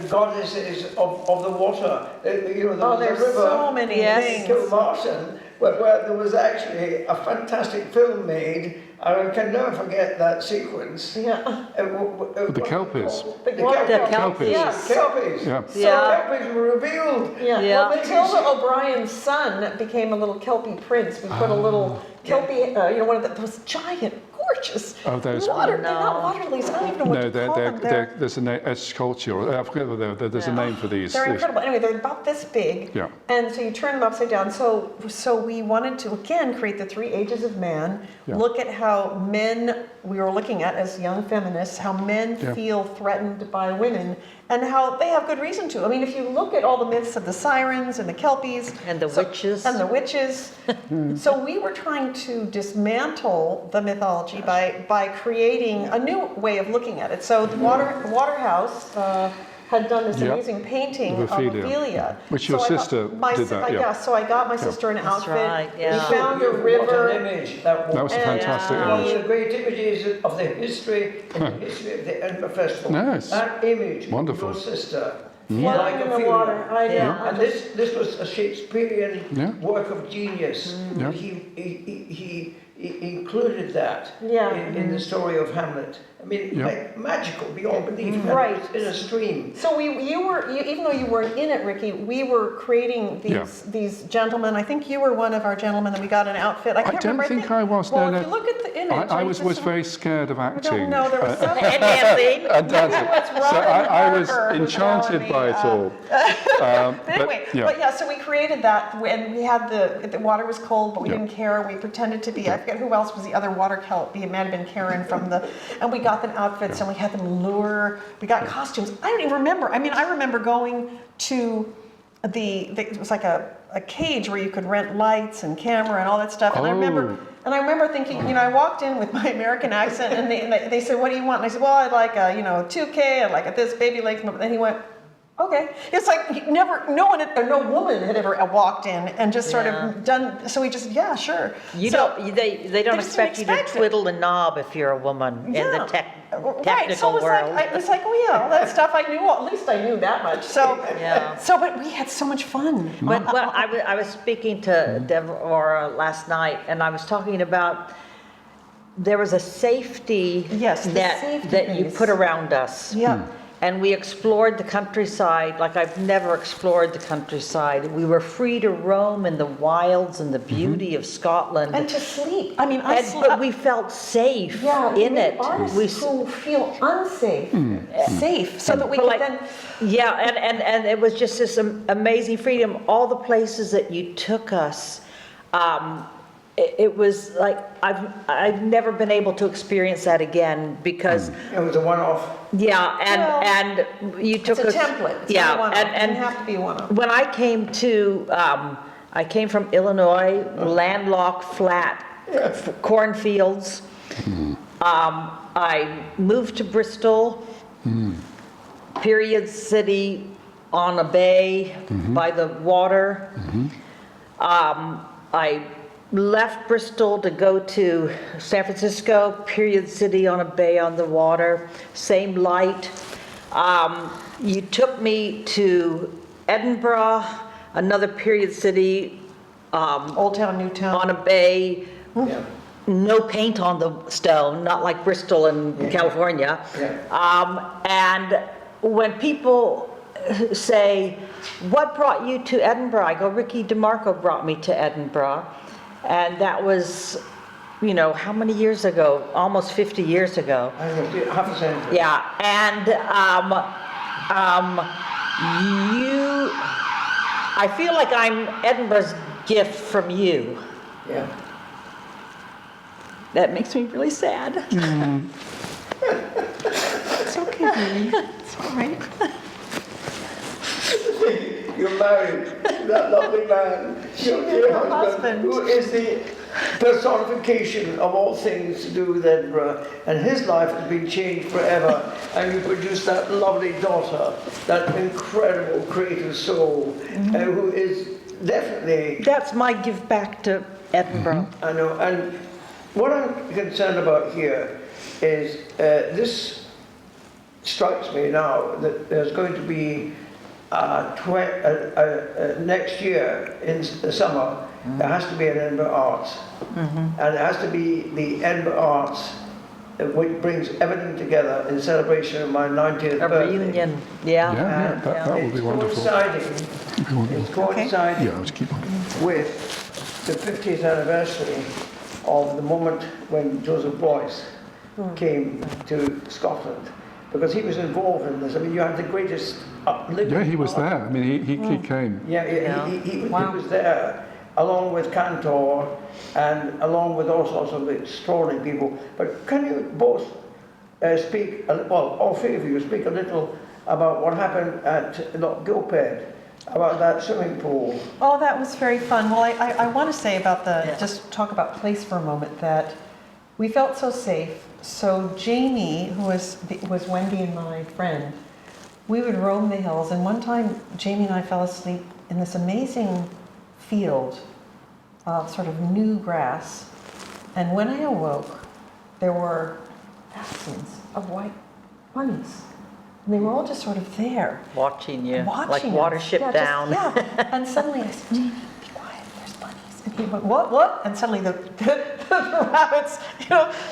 goddesses of the water. You know, there was a there's river so many Yes. things. Kilmartin, where there was actually a fantastic film made, and I can never forget that sequence. Yeah. The Kelpies. The The Kelpies. Yes. Kelpies. Yeah. So Yeah. Kelpies were revealed. Yeah. Yeah. Well, Matilda O'Brien's son became a little Kelpie prince. We put a little Kelpie, you know, one of those giant, gorgeous Oh, those- water. No. They're not water lilies. I don't even know what No, to call them. there's a name. Esculture. I forget what there's a name for these. They're incredible. Anyway, they're about this big. Yeah. And so you turn them upside down. So we wanted to, again, create the 3 ages of man, Yeah. look at how men, we were looking at as young feminists, how men Yeah. feel threatened by women and how they have good reason to. I mean, if you look at all the myths of the sirens and the kelpies. And the witches. And the witches. So we were trying to dismantle the mythology by creating a new way of looking at it. So the Waterhouse had done this Yeah. amazing painting Of of Ophelia. Ophelia. Which your sister did that, yeah. So I got my sister an outfit. right, yeah. We found a What river. an image that was. That was a fantastic And- One of image. the great images of the history of the Edinburgh Festival. Nice. That image, Wonderful. your sister, Flying in the Ophelia. water. I know. Yeah. And this was a Shakespearean Yeah. work of genius. Yeah. He included that Yeah. in the story of Hamlet. I mean, Yeah. like magical beyond belief. And Right. it's in a stream. So even though you weren't in it, Ricky, we were creating these gentlemen. I think you were one of our gentlemen, and we got an outfit. I can't don't remember. think I was. Well, No, if no. you look at the image, I was very scared of I acting. don't know. There was something. And dancing. And dancing. What's wrong So with I was Parker, who's enchanted now by in it the, all. But anyway, so we created that, and we had the water was cold, but we Yeah. didn't care. We pretended to be. I forget who else was the other water kelpie. It might have been Karen from the. And we got them outfits, and we had them lure. We got costumes. I don't even remember. I mean, I remember going to it was like a cage where you could rent lights and camera and all that stuff. And I remember. Oh. And I remember thinking, you know, I walked in with my American accent, and they said, "What do you want?" And I said, "Well, I'd like a, 2K, I'd like this baby legs." And then he went, "Okay." It's like no woman had ever walked in and just sort of done. So we just, yeah, sure. You So- don't. They don't just expect you to expect it. twiddle a knob if you're a woman in the technical So it was world. like, it was like, oh yeah, all that stuff I knew. At least I knew that much. So, Yeah. but we had so much fun. But I was speaking to Devorah last night, and I was talking about there was a safety Yes, the net safety that you base. put around us. Yeah. And we explored the countryside like I've never explored the countryside. We were free to roam in the wilds and the beauty of Scotland. And to sleep. I mean, But we felt safe in it. Artists who feel unsafe, safe, so that we But can like- then. Yeah, and it was just this amazing freedom. All the places that you took us, it was like I've never been able to experience that again because It was a one-off. yeah, Well, and you took It's a us template. It's yeah, not a one-off. It and doesn't have to be a one-off. when I came to I came from Illinois, landlocked, flat cornfields. I moved to Bristol, period city on a bay by the water. I left Bristol to go to San Francisco, period city on a bay on the water, same light. You took me to Edinburgh, another period city Old Town, New Town. on a bay, Yeah. no paint on the stone, not like Bristol in California. Yeah. And when people say, what brought you to Edinburgh? I go, Ricky Demarco brought me to Edinburgh. And that was, you know, how many years ago? Almost 50 years ago. I don't know, half a century. Yeah, and I feel like I'm Edinburgh's gift from you. Yeah. That makes me really sad. It's okay, Mimi. It's all right. You're married to that lovely man, your dear husband, who is the personification of all things to do with Edinburgh, and his life has been changed forever, and you produced that lovely daughter, that incredible creative soul, who is definitely, That's my give back to Edinburgh. I know, and what I'm concerned about here is this strikes me now that there's going to be next year in the summer, there has to be an Edinburgh Arts. And it has to be the Edinburgh Arts which brings everything together in celebration of my 90th A birthday. reunion, Yeah, yeah. that would be wonderful. It's coinciding Yeah, let's keep on. with the 50th anniversary of the moment when Joseph Boyce came to Scotland, because he was involved in this. I mean, you had the greatest living. Yeah, he was there. I mean, he came. Yeah, he was there, along with Cantor and along with all sorts of extraordinary people. But can you both speak, well, all three of you, speak a little about what happened at Gilped, about that swimming pool? Oh, that was very fun. Well, I want to say about just talk about place for a moment, that we felt so safe. So Jamie, who was Wendy and my friend, we would roam the hills, and one time Jamie and I fell asleep in this amazing field of sort of new grass, and when I awoke, there were thousands of white bunnies, and they were all just sort of there. Watching you, Watching like us. Watership Yeah, Down. And suddenly I said, Jamie, be quiet, there's bunnies. And he went, what? And suddenly the rabbits,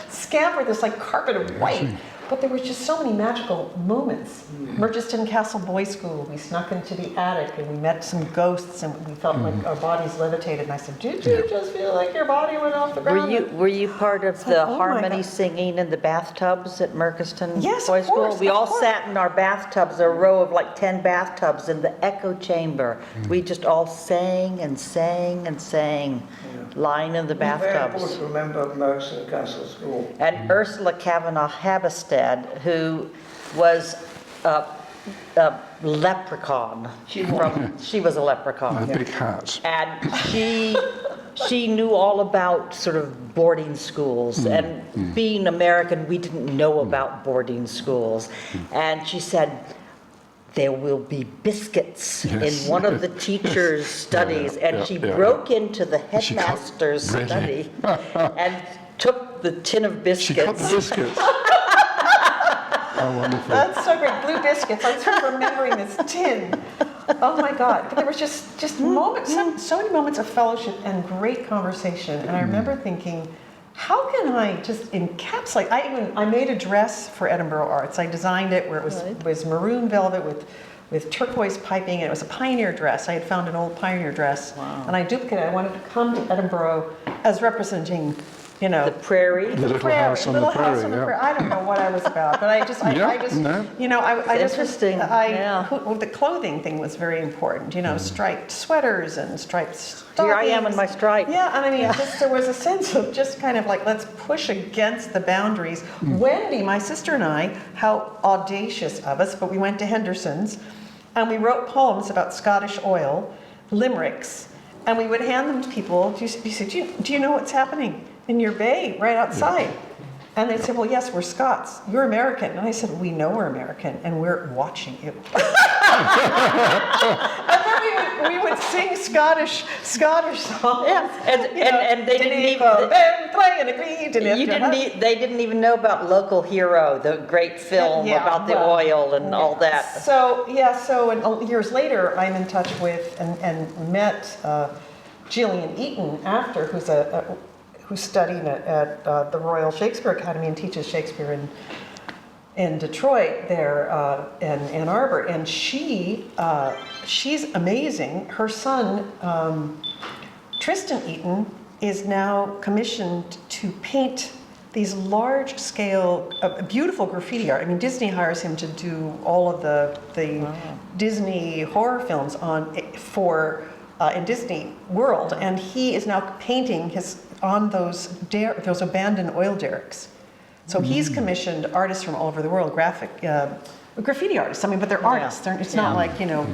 scampered this like carpet of white. But there was just so many magical moments. Merchiston Castle Boys School, we snuck into the attic and we met some ghosts and we felt like our bodies levitated. And I said, did you just feel like your body went off the ground? Were you part of like, the oh my harmony God. singing in the bathtubs at Merchiston Yes, Boys of course, School? We of all course. sat in our bathtubs, a row of like 10 bathtubs in the echo chamber. We just all sang and sang and sang, lying in the It's very important bathtubs. to remember Merchiston Castle School. And Ursula Kavanagh Habestead, who was a leprechaun. She was a leprechaun. A big hat. And she knew all about sort of boarding schools. And being American, we didn't know about boarding schools. And she said, there will be biscuits Yes. in one of the teacher's studies. And she broke into the She cut- headmaster's really? study and took the tin of She cut the biscuits. biscuits. How wonderful. That's so great. Blue biscuits. I'm sort of remembering this tin. Oh my God. But there was just moments, so many moments of fellowship and great conversation. And I remember thinking, how can I just encapsulate? I made a dress for Edinboro Arts. I designed it where it was maroon velvet with turquoise piping, and it was a pioneer dress. I had found an old pioneer dress, and I duplicated it. I wanted to come to Edinboro as representing, you know, The prairie. The little house on the prairie, yeah. I don't know what I was about, but I just, no. you know, I just Interesting, the clothing thing was very important. You know, striped sweaters and striped stockings. Here I am in my stripe. Yeah, and I mean, just there was a sense of just kind of like, let's push against the boundaries. Wendy, my sister, and I, how audacious of us, but we went to Henderson's and we wrote poems about Scottish oil, limericks, and we would hand them to people. You said, do you know what's happening in your bay right outside? And they said, well, yes, we're Scots. You're American. And I said, we know we're American, and we're watching you. And then we would sing Scottish songs. Yeah, and they didn't even they didn't even know about Local Hero, the great film about the oil and all that. So and years later, I'm in touch with and met Gillian Eaton after, who's studying at the Royal Shakespeare Academy and teaches Shakespeare in Detroit there in Ann Arbor, and she's amazing. Her son Tristan Eaton is now commissioned to paint these large-scale, beautiful graffiti art. I mean, Disney hires him to do all of the Disney horror films in Disney World, and he is now painting on those abandoned oil derricks. So he's commissioned artists from all over the world, graffiti artists. I mean, but they're artists. It's not like, you know,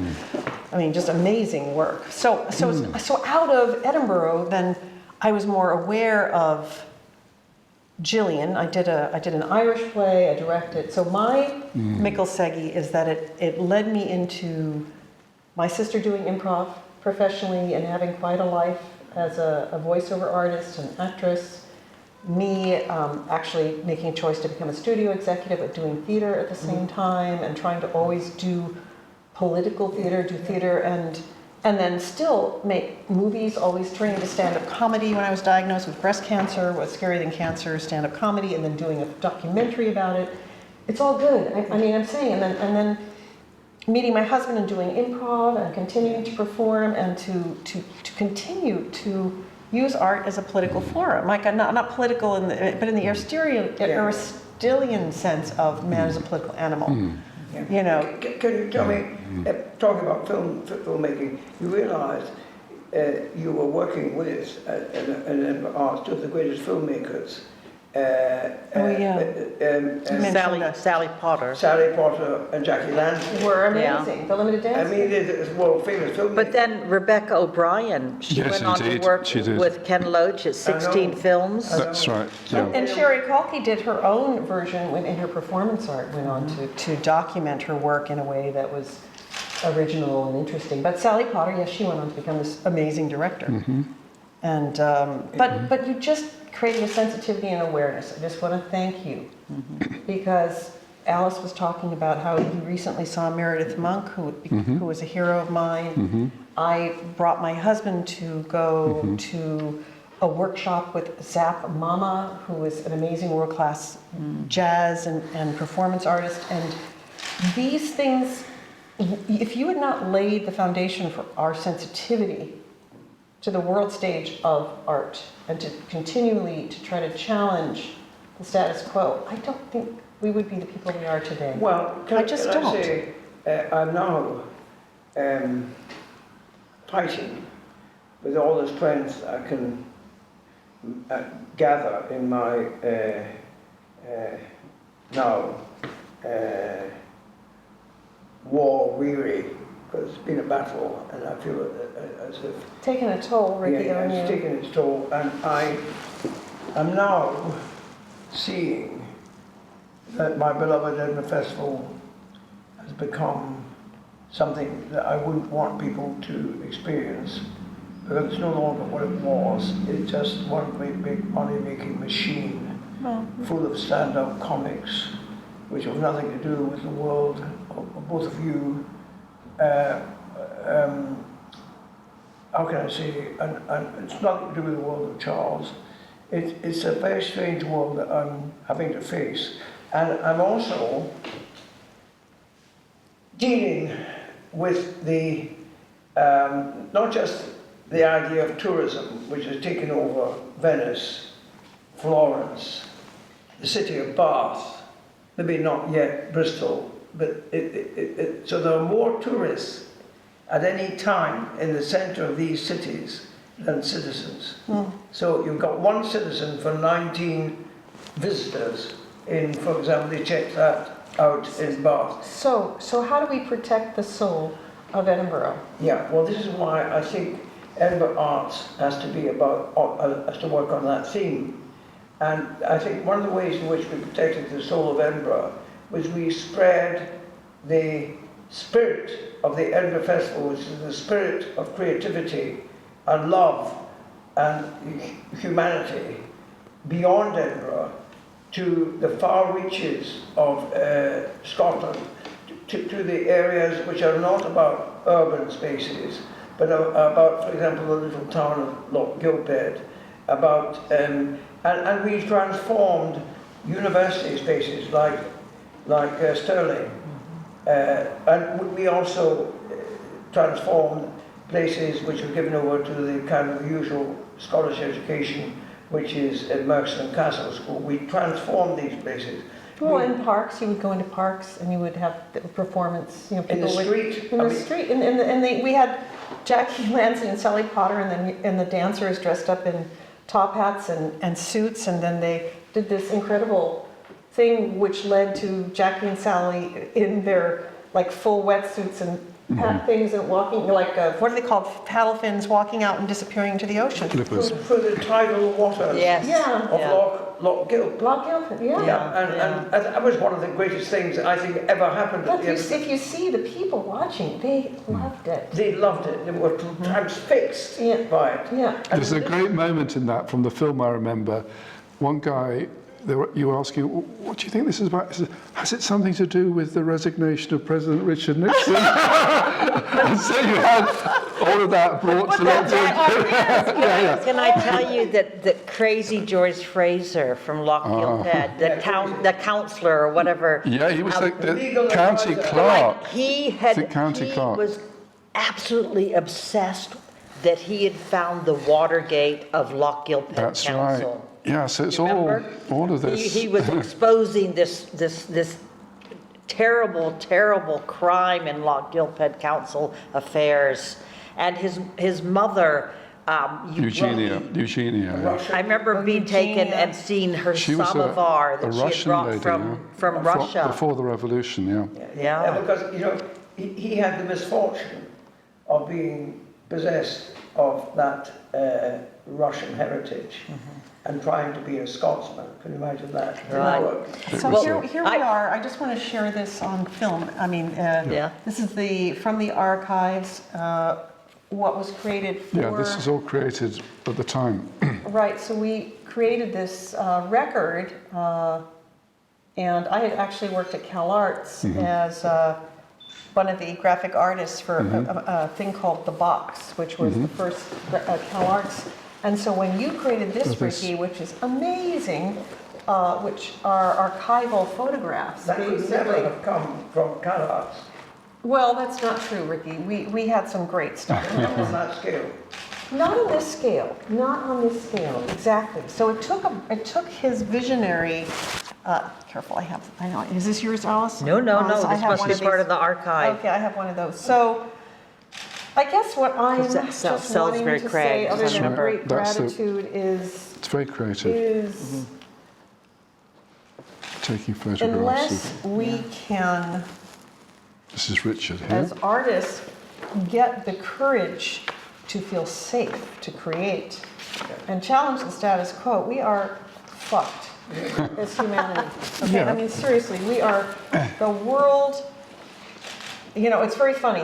I mean, just amazing work. So out of Edinboro, then I was more aware of Gillian. I did an Irish play. I directed. So my Mickelsegi is that it led me into my sister doing improv professionally and having quite a life as a voiceover artist and actress. Me actually making a choice to become a studio executive, but doing theater at the same time, and trying to always do political theater, do theater, and then still make movies, always turning to stand-up comedy when I was diagnosed with breast cancer, What's Scarier Than Cancer, stand-up comedy, and then doing a documentary about it. It's all good. I mean, I'm saying, and then meeting my husband and doing improv and continuing to perform and to continue to use art as a political forum, like not political, but in the Aristotelian sense of man as a political animal. You know. Can you tell me, talking about filmmaking, you realise you were working with Edinburgh Arts, two of the greatest filmmakers. Sally Potter. Sally Potter and Jackie Lansley. Were amazing. The Limited Dance. I mean, it's world famous filmmakers. But then Rebecca O'Brien, she Yes, went on indeed, to work she did. with Ken Loach at 16 films. That's right. Yeah. And Sherry Kalki did her own version in her performance art, went on to document her work in a way that was original and interesting. But Sally Potter, yes, she went on to become this amazing director. And but you just created a sensitivity and awareness. I just want to thank you because Alice was talking about how you recently saw Meredith Monk, who was a hero of mine. I brought my husband to go to a workshop with Zap Mama, who is an amazing world-class jazz and performance artist. And these things, if you had not laid the foundation for our sensitivity to the world stage of art and to continually to try to challenge the status quo, I don't think we would be the people we are today. Well, I just don't. say, I'm now fighting with all the strength I can gather in my now war-weary, because it's been a battle, and I feel as if... Taking a toll, Ricky, on you. It's taken its toll, and I am now seeing that my beloved Edinburgh Festival has become something that I wouldn't want people to experience, because it's no longer what it was. It's just one great big money-making machine full of stand-up comics, which have nothing to do with the world of both of you. How can I say, and it's nothing to do with the world of Charles. It's a very strange world that I'm having to face. And I'm also dealing with the, not just the idea of tourism, which has taken over Venice, Florence, the city of Bath, maybe not yet Bristol, but so there are more tourists at any time in the centre of these cities than citizens. So you've got one citizen for 19 visitors in, for example, they checked that out in Bath. So how do we protect the soul of Edinboro? Yeah, well, this is why I think Edinburgh Arts has to be about, has to work on that theme. And I think one of the ways in which we protected the soul of Edinburgh was we spread the spirit of the Edinburgh Festival, which is the spirit of creativity and love and humanity beyond Edinburgh to the far reaches of Scotland, to the areas which are not about urban spaces, but are about, for example, the little town of Loch Gilphead, about, and we transformed university spaces like Stirling, and we also transformed places which were given over to the kind of usual Scottish education, which is at Merkston Castle School. We transformed these places. Well, in parks, you would go into parks and you would have the performance. You know, people In the would, street? In the street, and we had Jackie Lansing and Sally Potter, and the dancers dressed up in top hats and suits, and then they did this incredible thing which led to Jackie and Sally in their like full wetsuits and hat things and walking like what are they called, paddle fins, walking out and disappearing into the ocean. Flippers. Through the tidal waters Yes. Yeah. of Loch Gilphead. Loch Gilphead, yeah. Yeah, and that was one of the greatest things I think ever happened at But the end. if you see the people watching, they loved it. They loved it. They were transfixed Yeah. by it. Yeah. There's a great moment in that from the film I remember. One guy, you ask him, what do you think this is about? He says, has it something to do with the resignation of President Richard Nixon? And so you had all of that brought to that. Can I tell you that crazy George Fraser from Loch Gilphead, the councillor or whatever. Yeah, he was like the Legal county advisor. clerk. He Clerk. was absolutely obsessed that he had found the Watergate of Loch Gilphead That's Council. right. Yeah, so it's Remember? all of this. He was exposing this terrible, terrible crime in Loch Gilphead Council affairs, and his mother. Eugenia. I remember being taken and seeing her She was samovar a that she had Russian brought lady, from Russia. Before the revolution, yeah. Yeah. Because, you know, he had the misfortune of being possessed of that Russian heritage and trying to be a Scotsman. Can you imagine that? Right. So Well, here we are. I just want to share this on film. I mean, this is from the archives, what was created for... Yeah, this was all created at the time. Right, so we created this record, and I had actually worked at CalArts as one of the graphic artists for a thing called The Box, which was the first CalArts. And so when you created this, Ricky, which is amazing, which are archival photographs, That could never have come from CalArts Well, that's not true, Ricky. We had some great stuff. on that scale. Not on this scale. Not on this scale. Exactly. So it took his visionary. Careful, I know. Is this yours, Alice? No. So I This have must one be of part these. of the archive. Okay, I have one of those. So I guess what I'm Is that just Salisbury wanting to Crag? say, other That's than right. great That's the- gratitude, is It's very creative, taking photographs unless of... we can, This is Richard here. as artists, get the courage to feel safe to create and challenge the status quo, we are fucked as humanity. Okay, Yeah. I mean seriously, we are the world. You know, it's very funny.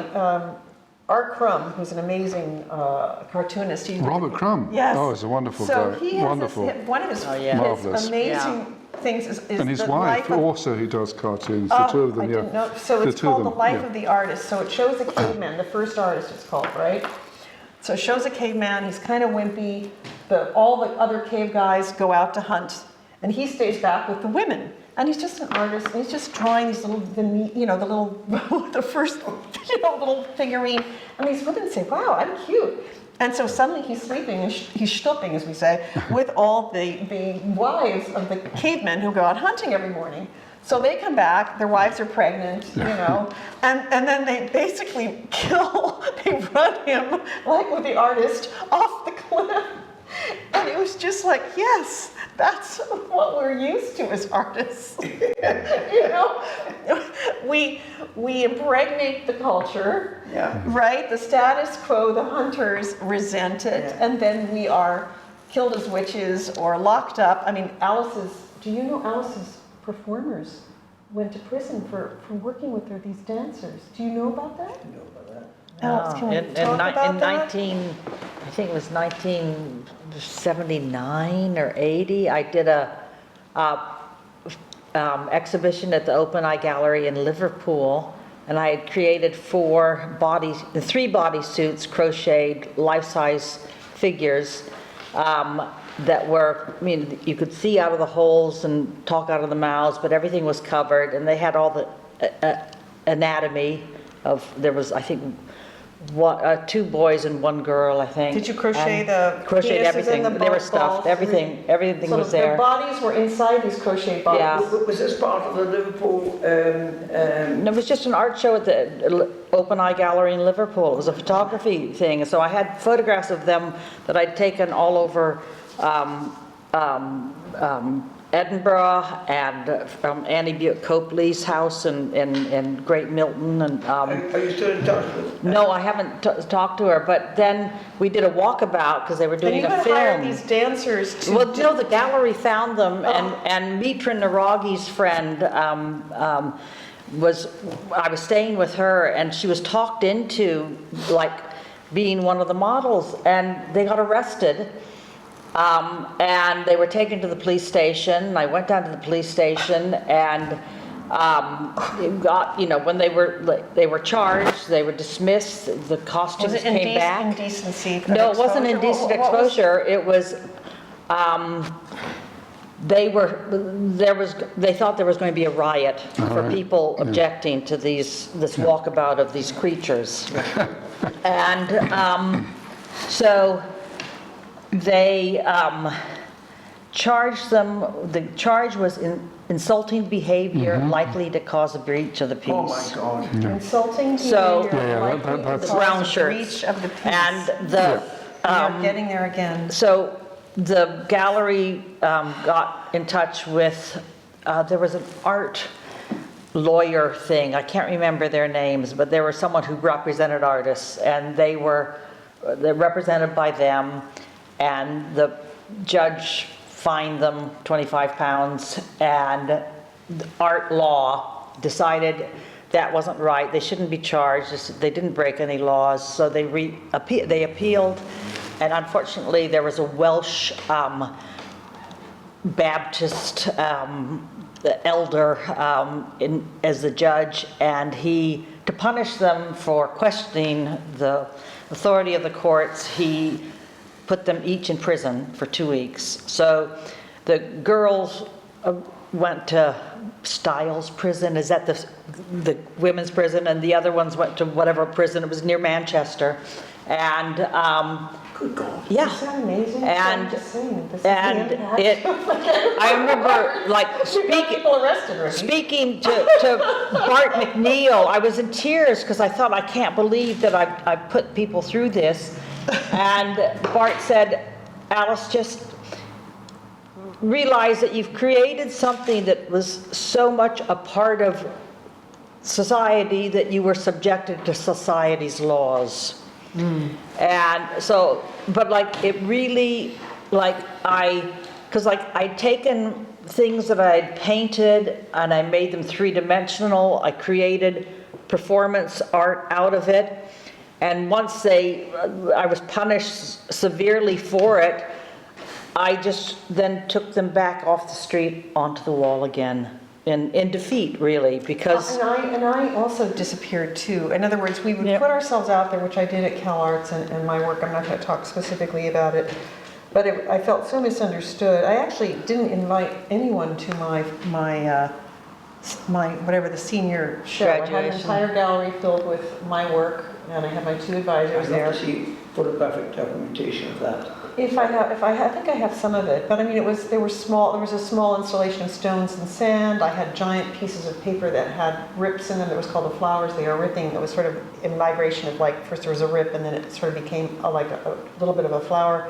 Art Crumb, who's an amazing cartoonist. Robert Crumb. Yes. Oh, he's a wonderful So guy. he has Wonderful. one of his, Marvelous. his amazing things is And his the wife life of, also, who does cartoons. The two of them, I yeah. didn't know. So The it's two of called The them, Life yeah. of the Artist. So it shows the caveman, the first artist it's called, right? So it shows a caveman, he's kind of wimpy, all the other cave guys go out to hunt, and he stays back with the women. And he's just an artist, and he's just drawing these little, the first, little figurine. And these women say, wow, I'm cute. And so suddenly he's sleeping, and he's schlupping, as we say, with all the wives of the cavemen who go out hunting every morning. So they come back, their wives are pregnant, and then they basically they run him, like with the artist, off the cliff. And it was just like, yes, that's what we're used to as artists. We impregnate the culture, right? The status quo, the hunters resent it, and then we are killed as witches or locked up. I mean, do you know Alice's performers went to prison for working with these dancers? Do you know about that? I know about that. Alex, can we talk about in that? I think it was 1979 or 80, I did a exhibition at the Open Eye Gallery in Liverpool, and I had created 3 bodysuits, crocheted, life-size figures that were, you could see out of the holes and talk out of the mouths, but everything was covered, and they had all the anatomy there was, I think, 2 boys and 1 girl, I think. Did you crochet And the crocheted penises everything? and the They were balls? stuffed. Everything So was there. their bodies were inside these crocheted bodies. Yeah. Was this part of the Liverpool? No, it was just an art show at the Open Eye Gallery in Liverpool. It was a photography thing, so I had photographs of them that I'd taken all over Edinburgh and from Annie Buick Copley's house in Great Milton. And Are you still in touch with? no, I haven't talked to her. But then we did a walkabout because they were And doing you a had film. hired these dancers to Well, no, the gallery found them, and Mitra Naragi's friend I was staying with her, and she was talked into being one of the models, and they got arrested. And they were taken to the police station. I went down to the police station, and when they were charged, they were dismissed. The costumes came back. Indecency? No, it wasn't indecent exposure. It was, they thought there was going to be a riot for people objecting to this walkabout of these creatures. And so they charged them. The charge was insulting behavior likely to cause a breach of the peace. Oh my God! Insulting So- behavior, likely to that's- cause Brown a shirts. breach of the peace. And the You're getting there again. so the gallery got in touch with. There was an art lawyer thing. I can't remember their names, but there was someone who represented artists, and they're represented by them. And the judge fined them £25, and the art law decided that wasn't right. They shouldn't be charged. They didn't break any laws, so they appealed, and unfortunately there was a Welsh Baptist elder as the judge, and to punish them for questioning the authority of the courts, he put them each in prison for 2 weeks. So the girls went to Styles prison, is that the women's prison, and the other ones went to whatever prison, it was near Manchester. And Good God! yeah. Isn't that amazing? And- I'm just saying, this is And the impact. I remember You got people arrested, Ricky. speaking to Bart McNeil, I was in tears because I thought, I can't believe that I put people through this. And Bart said, Alice, just realize that you've created something that was so much a part of society that you were subjected to society's laws. And so, but it really, because I'd taken things that I had painted and I made them 3-dimensional. I created performance art out of it. And once I was punished severely for it, I just then took them back off the street onto the wall again. in defeat, really, because And I also disappeared too. In other words, we would Yep. put ourselves out there, which I did at CalArts and my work. I'm not going to talk specifically about it, but I felt so misunderstood. I actually didn't invite anyone to my whatever the senior show. I had an Graduation. entire gallery filled with my work, and I had my 2 advisors I'd there. love to see photographic documentation of that. I think I have some of it, but I mean, there was a small installation of stones and sand. I had giant pieces of paper that had rips in them. It was called the flowers they are ripping. It was sort of in migration of like, first there was a rip and then it sort of became like a little bit of a flower.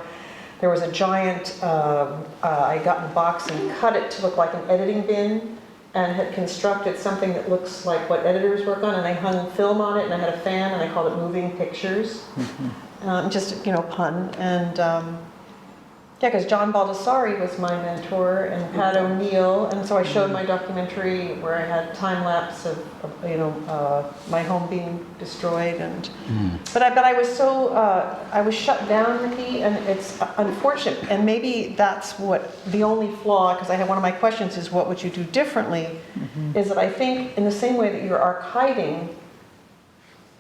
There was a giant, I got in a box and cut it to look like an editing bin and had constructed something that looks like what editors work on, and I hung film on it and I had a fan and I called it Moving Pictures. Just, pun. And yeah, because John Baldessari was my mentor and Pat O'Neill. And so I showed my documentary where I had time lapse of my home being destroyed. And but I was so, I was shut down, Ricky, and it's unfortunate. And maybe that's what the only flaw, because I have one of my questions is what would you do differently, is that I think in the same way that you're archiving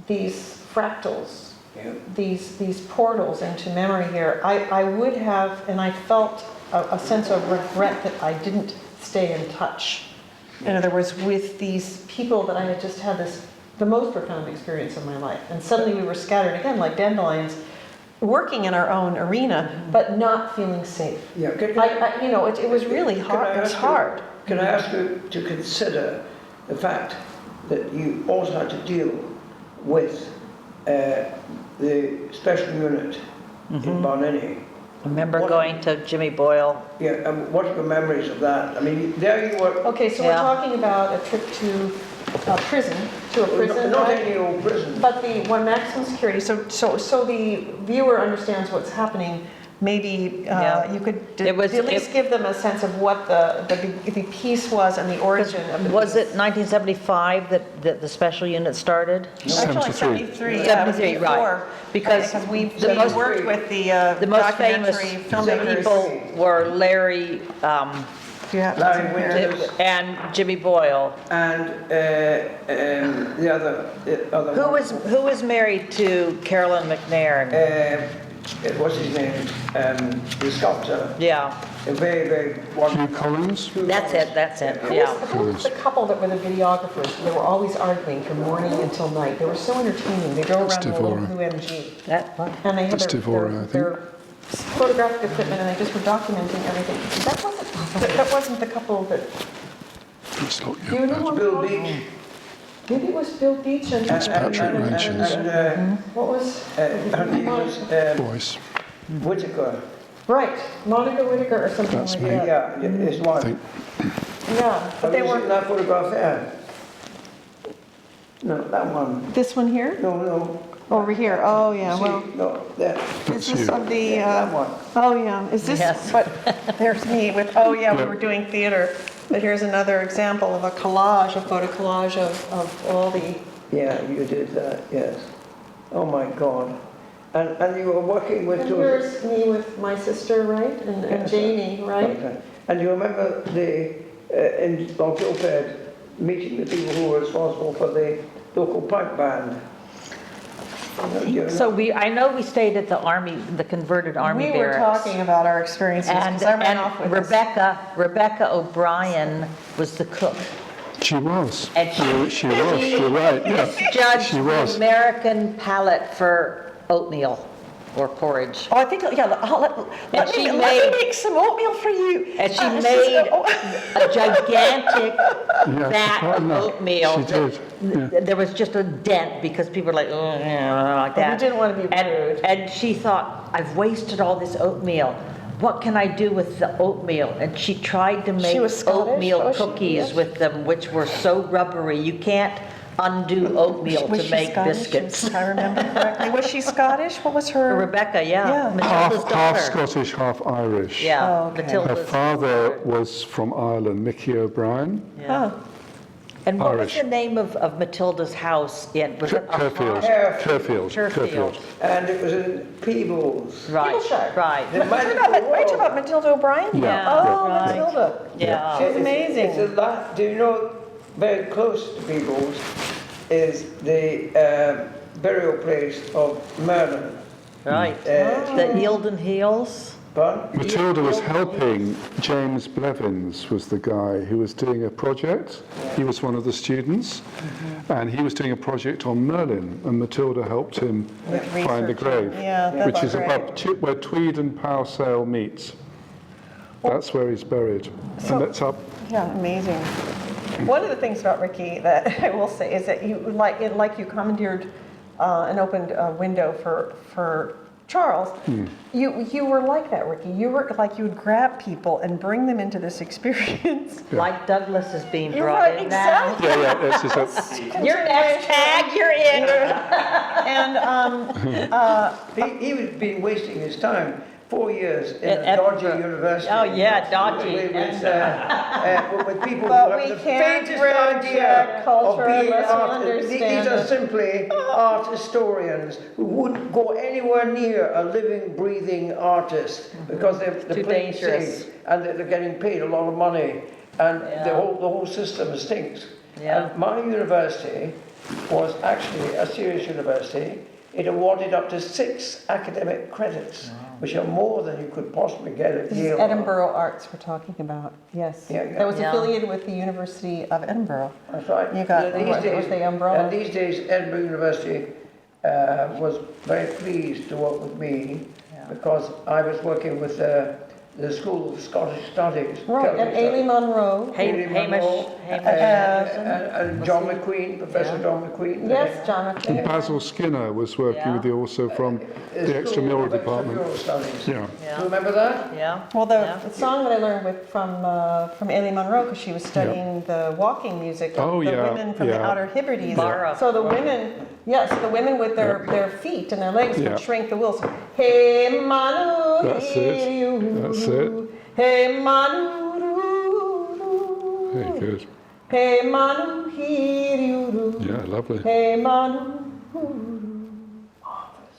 these fractals, these portals into memory here, I would have, and I felt a sense of regret that I didn't stay in touch. In other words, with these people that I had just had the most profound experience of my life. And suddenly we were scattered again like dandelions, working in our own arena, but not feeling safe. Yeah, It was really hard. It was hard. Can I ask you to consider the fact that you also had to deal with the special unit in Barnini? I remember going to Jimmy Boyle. Yeah, and what are your memories of that? I mean, there you were. Okay, so we're talking about a trip to a prison, Not right? any old prison. But the one maximum security, so the viewer understands what's happening. Maybe you could at least give them a sense of what the piece was and the origin of the Was it piece. 1975 that the special unit started? Actually, 73. 73, right. Because we the most- worked with the most famous documentary filmmakers. people were Larry Larry Winters and Jimmy Boyle. and the other Who was married to Carolyn McNair? what's his name? The sculptor. Yeah, A very, very Hugh wonderful. Collins? that's it, Who yeah. was the couple that were the videographers? They were always arguing from morning until night. They were so entertaining. They drove around in a little Devorah. blue MG. That, And they had That's Devorah, I think. their photographic equipment, and they just were documenting everything. That wasn't the couple that. It's not Do you your know bad. Bill Beach. Maybe it was Bill Beach and. It's Patrick Ranch's What was? Her name was voice. Whitaker. Right, Monica Whitaker or something That's like me. that. Yeah, his I wife. think Yeah, but Have they you seen were. that photograph there? No, that one. This one here? No. Over here. Oh yeah. See, Well, no, there. is this you. of the? Yeah, that one. Oh yeah. Is this? Yes. But there's me with. Oh yeah, we Yeah. were doing theater. But here's another example of a collage, a photo collage of all the. Yeah, you did that, yes. Oh my God. And you were working with And those. here's me with my sister, right? And Yes. Jamie, right? Okay. And you remember in Logistic meeting the people who were responsible for the local punk band? so I know we stayed at the converted army We were barracks. talking about our experiences And, because I ran off with this. Rebecca O'Brien was the cook. she was. And She was, you're right, yeah. Judged She the was. American palate for oatmeal or porridge. Oh, I think, yeah, let she me made- make some oatmeal for you. And she This is- made oh. a gigantic Yeah, vat quite of enough. oatmeal. She did, yeah. There was just a dent because people were like, oh, like that. we didn't want to be rude. And she thought, I've wasted all this oatmeal. What can I do with the oatmeal? And she tried to make was Scottish? oatmeal Oh, she cookies was? with them, which were so rubbery. You can't undo oatmeal Was to she make Scottish, biscuits. if I remember correctly. Was she Scottish? What was her? Rebecca, Yeah. yeah. Matilda's Half daughter. Scottish, half Irish. Yeah, Oh, okay. Her Matilda's father daughter. was from Ireland, Mickey O'Brien, Oh, And what was Irish. the name of Matilda's house in, was it a Turfield. farm? Turfield. Turfield. And it was in Peebles. Right, Peebleshire. right. The Are you talking about Matilda O'Brien? Yeah. Oh, Right. Matilda. Yeah. She's amazing. It's a lot, do you know, very close to Peebles is the burial place of Merlin. Right. The Eildon Hills. But Matilda was helping James Blevins, was the guy who was doing a project. He was one of the students, and he was doing a project on Merlin, and Matilda helped him find the grave, Yeah, that's which is great. above where Tweed and Powsale meets. That's where he's buried, and that's up. Yeah, amazing. One of the things about Ricky that I will say is that you you commandeered and opened a window for Charles. You were like that, Ricky. You were like you would grab people and bring them into this experience. Like Douglas is being You're brought right, in now. exactly. Yeah, that's just Your next tag, you're in. And he was been wasting his time 4 years in At a dodgy Edinburgh. university. Oh, yeah, dodgy. With people But who have we the can't faintest reject idea culture of being unless we art. understand These are it. simply art historians who wouldn't go anywhere near a living, breathing artist because they're Too playing dangerous. safe and they're getting paid a lot of money, and the whole system stinks. Yeah. And my university was actually a serious university. It awarded up to 6 academic credits, which are more than you could possibly get at this is Yale. Edinboro Arts we're talking about. Yes. Yeah, yeah. That was Yeah. affiliated with the University of Edinburgh. That's right. You got And it was the umbrella. And these days, Edinburgh University was very pleased to work with me because I was working with the School of Scottish Studies. Right, Celtic and Ailey Studies. Monroe. Haley Hamish, Monroe, and John McQueen, Professor John McQueen. Yes, Jonathan. Basil Skinner was working with you also from the extramural department. Studies. Yeah. Do you remember that? Yeah. Well, the song that I learned from Ailey Monroe, because she was studying the walking music of Oh, the yeah, women from the yeah. Outer Hebrides. Barra. So the women, yes, the women with their feet and their legs Yeah. would shrink the wheels. Hey Manu, That's hear it. you. That's it. Hey Manu, Very good. hey Manu, hear you. Yeah, lovely. Hey Manu.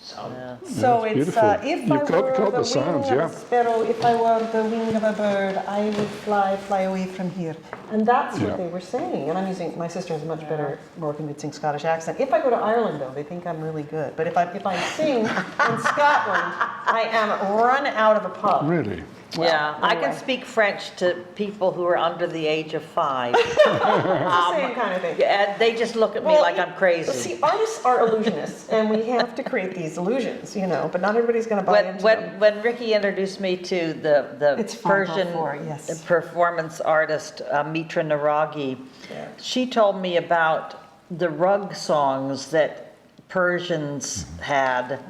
So Yeah, it's it's beautiful. if You've I got were the the sounds, wing yeah. of a sparrow, if I were the wing of a bird, I would fly away from here. And that's Yeah. what they were saying. And I'm using, my sister has a much better, more convincing Scottish accent. If I go to Ireland, though, they think I'm really good. But if I sing in Scotland, I am run out of a pub. Really? Yeah, I can anyway. speak French to people who are under the age of 5. It's the same kind of thing. And they just look at me Well, like I'm crazy. See, artists are illusionists, and we have to create these illusions, but not everybody's going to buy into them. When Ricky introduced me to the It's Persian 504, yes. performance artist Mitra Naragi, she told me about the rug songs that Persians had,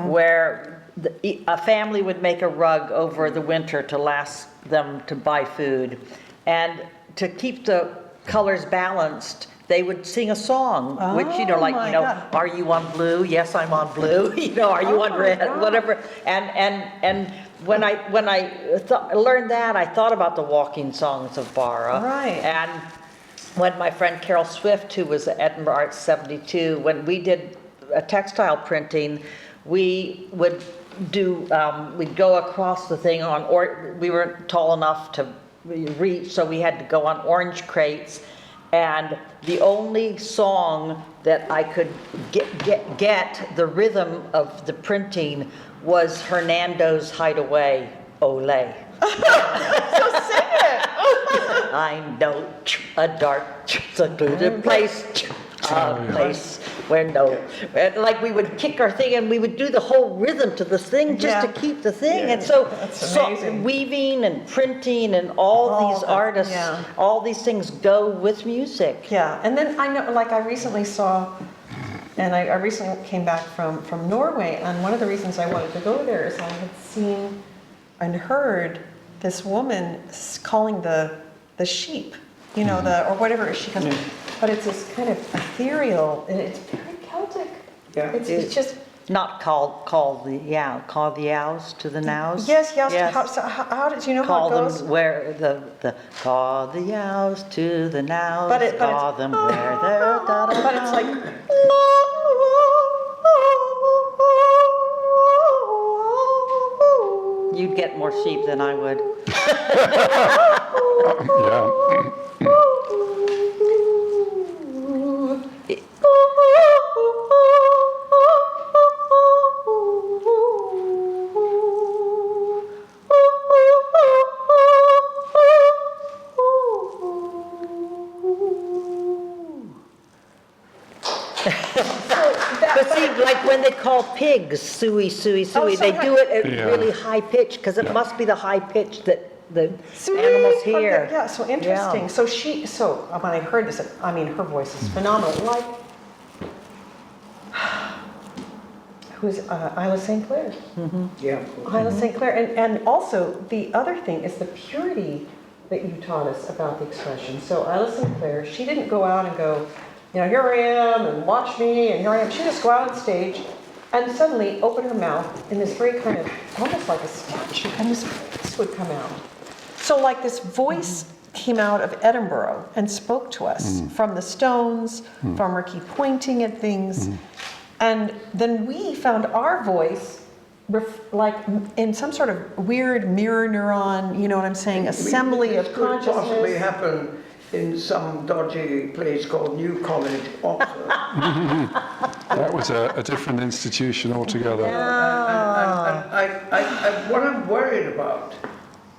where a family would make a rug over the winter to last them to buy food, and to keep the colors balanced, they would sing a song, which, my God. are you on blue? Yes, I'm on blue. Are you on my red? God. Whatever. And when I learned that, I thought about the walking songs of Barra. Right. And when my friend Carol Swift, who was at Edinburgh Arts 72, when we did a textile printing, we would we'd go across the thing we weren't tall enough to reach, so we had to go on orange crates. And the only song that I could get the rhythm of the printing was Hernando's Hideaway, Ole. So sing it! I know a dark, secluded place, a place where like we would kick our thing and we would do the whole rhythm to this thing just to keep the thing. And so amazing. weaving and printing and all these artists, all these things go with music. Yeah, and then I know, like I recently saw, and I recently came back from Norway, and one of the reasons I wanted to go there is I had seen and heard this woman calling the sheep, or whatever she comes, but it's this kind of ethereal, and it's very Celtic. Yeah, It's just Not call the yows to the nows? Yes, yes. Yes. How did you know Call how it goes? them where the call the yows to the nows. But it's- call them where they're But it's like. You'd get more sheep than I would. Yeah. But see, like when they call pigs suey, suey, suey, they do it at Yeah. really high pitch, because it must be the high pitch that the Sweet. animals hear. Yeah, so interesting. Yeah. So when I heard this, I mean, her voice is phenomenal. Like, who's Isla St. Clair? Yeah. Isla St. Clair. And also, the other thing is the purity that you taught us about the expression. So Isla St. Clair, she didn't go out and go, you know, here I am, and watch me, and here I am. She just go out on stage and suddenly open her mouth in this very kind of, almost like a statue, and this voice would come out. So like this voice came out of Edinboro and spoke to us from the Stones, from Ricky pointing at things. And then we found our voice like in some sort of weird mirror neuron, you know what I'm saying, assembly of This could possibly consciousness. happen in some dodgy place called New College, Oxford. That was a different institution altogether. And what I'm worried about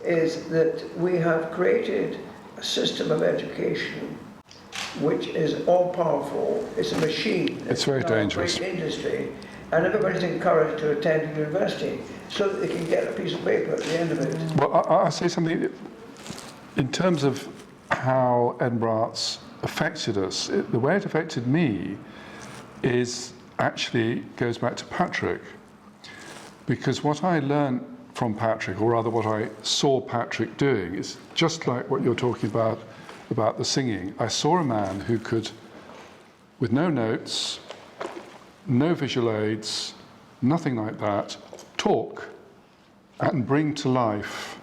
is that we have created a system of education which is all-powerful. It's a machine. It's very not a dangerous. great industry, and everybody's encouraged to attend university so that they can get a piece of paper at the end of it. Well, I'll say something. In terms of how Edinburgh Arts affected us, the way it affected me is actually goes back to Patrick. Because what I learned from Patrick, or rather what I saw Patrick doing, is just like what you're talking about the singing. I saw a man who could, with no notes, no visual aids, nothing like that, talk and bring to life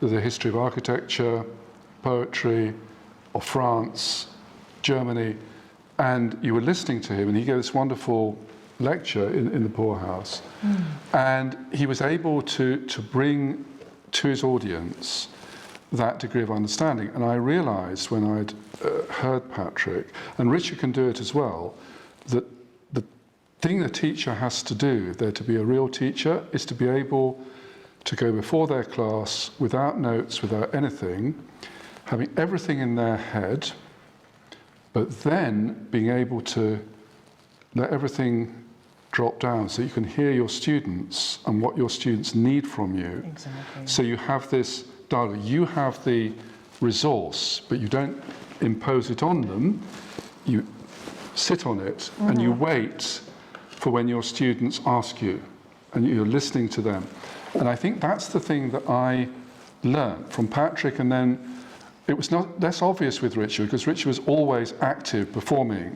the history of architecture, poetry, of France, Germany, and you were listening to him, and he gave this wonderful lecture in the poorhouse, and he was able to bring to his audience that degree of understanding. And I realized when I'd heard Patrick, and Richard can do it as well, that the thing the teacher has to do, if they're to be a real teacher, is to be able to go before their class without notes, without anything, having everything in their head, but then being able to let everything drop down so you can hear your students and what your students need from you. Exactly. So you have this dialogue. You have the resource, but you don't impose it on them. You sit on it and you wait for when your students ask you, and you're listening to them. And I think that's the thing that I learned from Patrick, and then it was not less obvious with Richard, because Richard was always active, performing,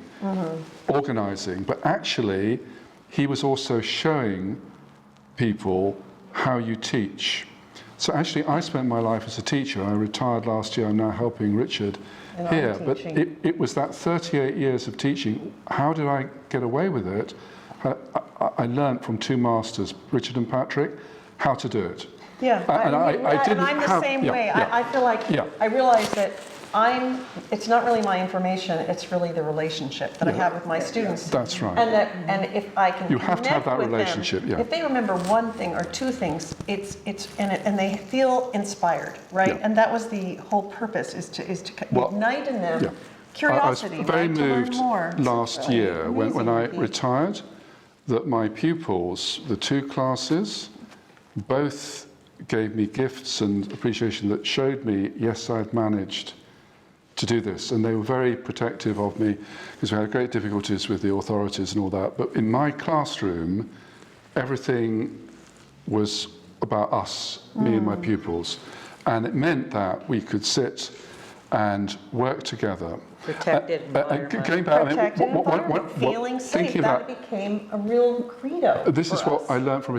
organising, but actually he was also showing people how you teach. So actually I spent my life as a teacher. I retired last year, I'm now helping Richard And I'm here. But teaching. it was that 38 years of teaching. How did I get away with it? I learned from two masters, Richard and Patrick, how to do it. Yeah, And I didn't I'm the have- same yeah, way. yeah. I feel like Yeah. I realize that it's not really my information, it's really the relationship that I have with my students. That's right. And if I can You have to have connect that with them, relationship, yeah. if they remember one thing or two things, and they feel inspired, right? Yeah. And that was the whole purpose, is to Well, ignite in them yeah. curiosity, I was very right? To learn moved more. last It's really year when amazing I to be- retired that my pupils, the two classes, both gave me gifts and appreciation that showed me, yes, I've managed to do this. And they were very protective of me because we had great difficulties with the authorities and all that. But in my classroom, everything was about us, me and my pupils. And it meant that we could sit and work together. Protected environment. Going back, Protected environment, feeling safe, thinking that about, became a real credo this for is what us. I learned from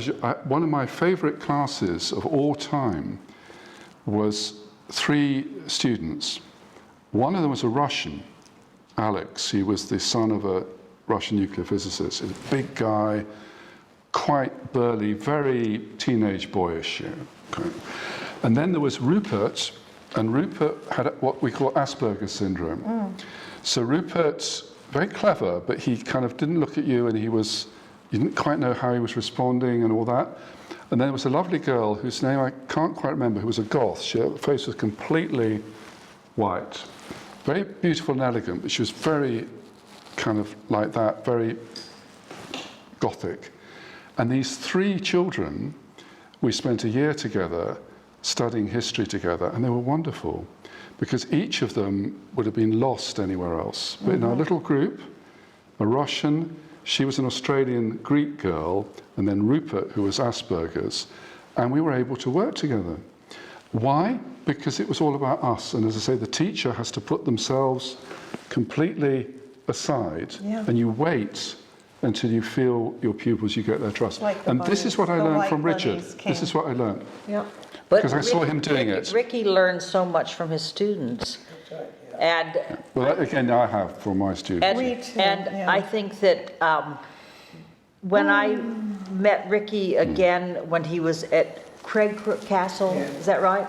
one of my favourite classes of all time was 3 students. One of them was a Russian, Alex. He was the son of a Russian nuclear physicist. He was a big guy, quite burly, very teenage boyish. Okay. And then there was Rupert, and Rupert had what we call Asperger's syndrome. So Rupert's very clever, but he kind of didn't look at you, and you didn't quite know how he was responding and all that. And then there was a lovely girl whose name I can't quite remember, who was a goth. Her face was completely white. Very beautiful and elegant, but she was very kind of like that, very gothic. And these 3 children, we spent a year together studying history together, and they were wonderful because each of them would have been lost anywhere else. But in our little group, a Russian, she was an Australian Greek girl, and then Rupert, who was Asperger's, and we were able to work together. Why? Because it was all about us. And as I say, the teacher has to put themselves completely aside, and you wait until you feel your pupils, you get their trust. Like And this is what I learned from Richard. Bunnies came. This is what I learned. Yeah. Because I saw him doing it. Ricky learns so much from his students. And Well, that, again, I have for my students. Me too, And yeah. I think that when I met Ricky again when he was at Craigbrook Castle, is that right?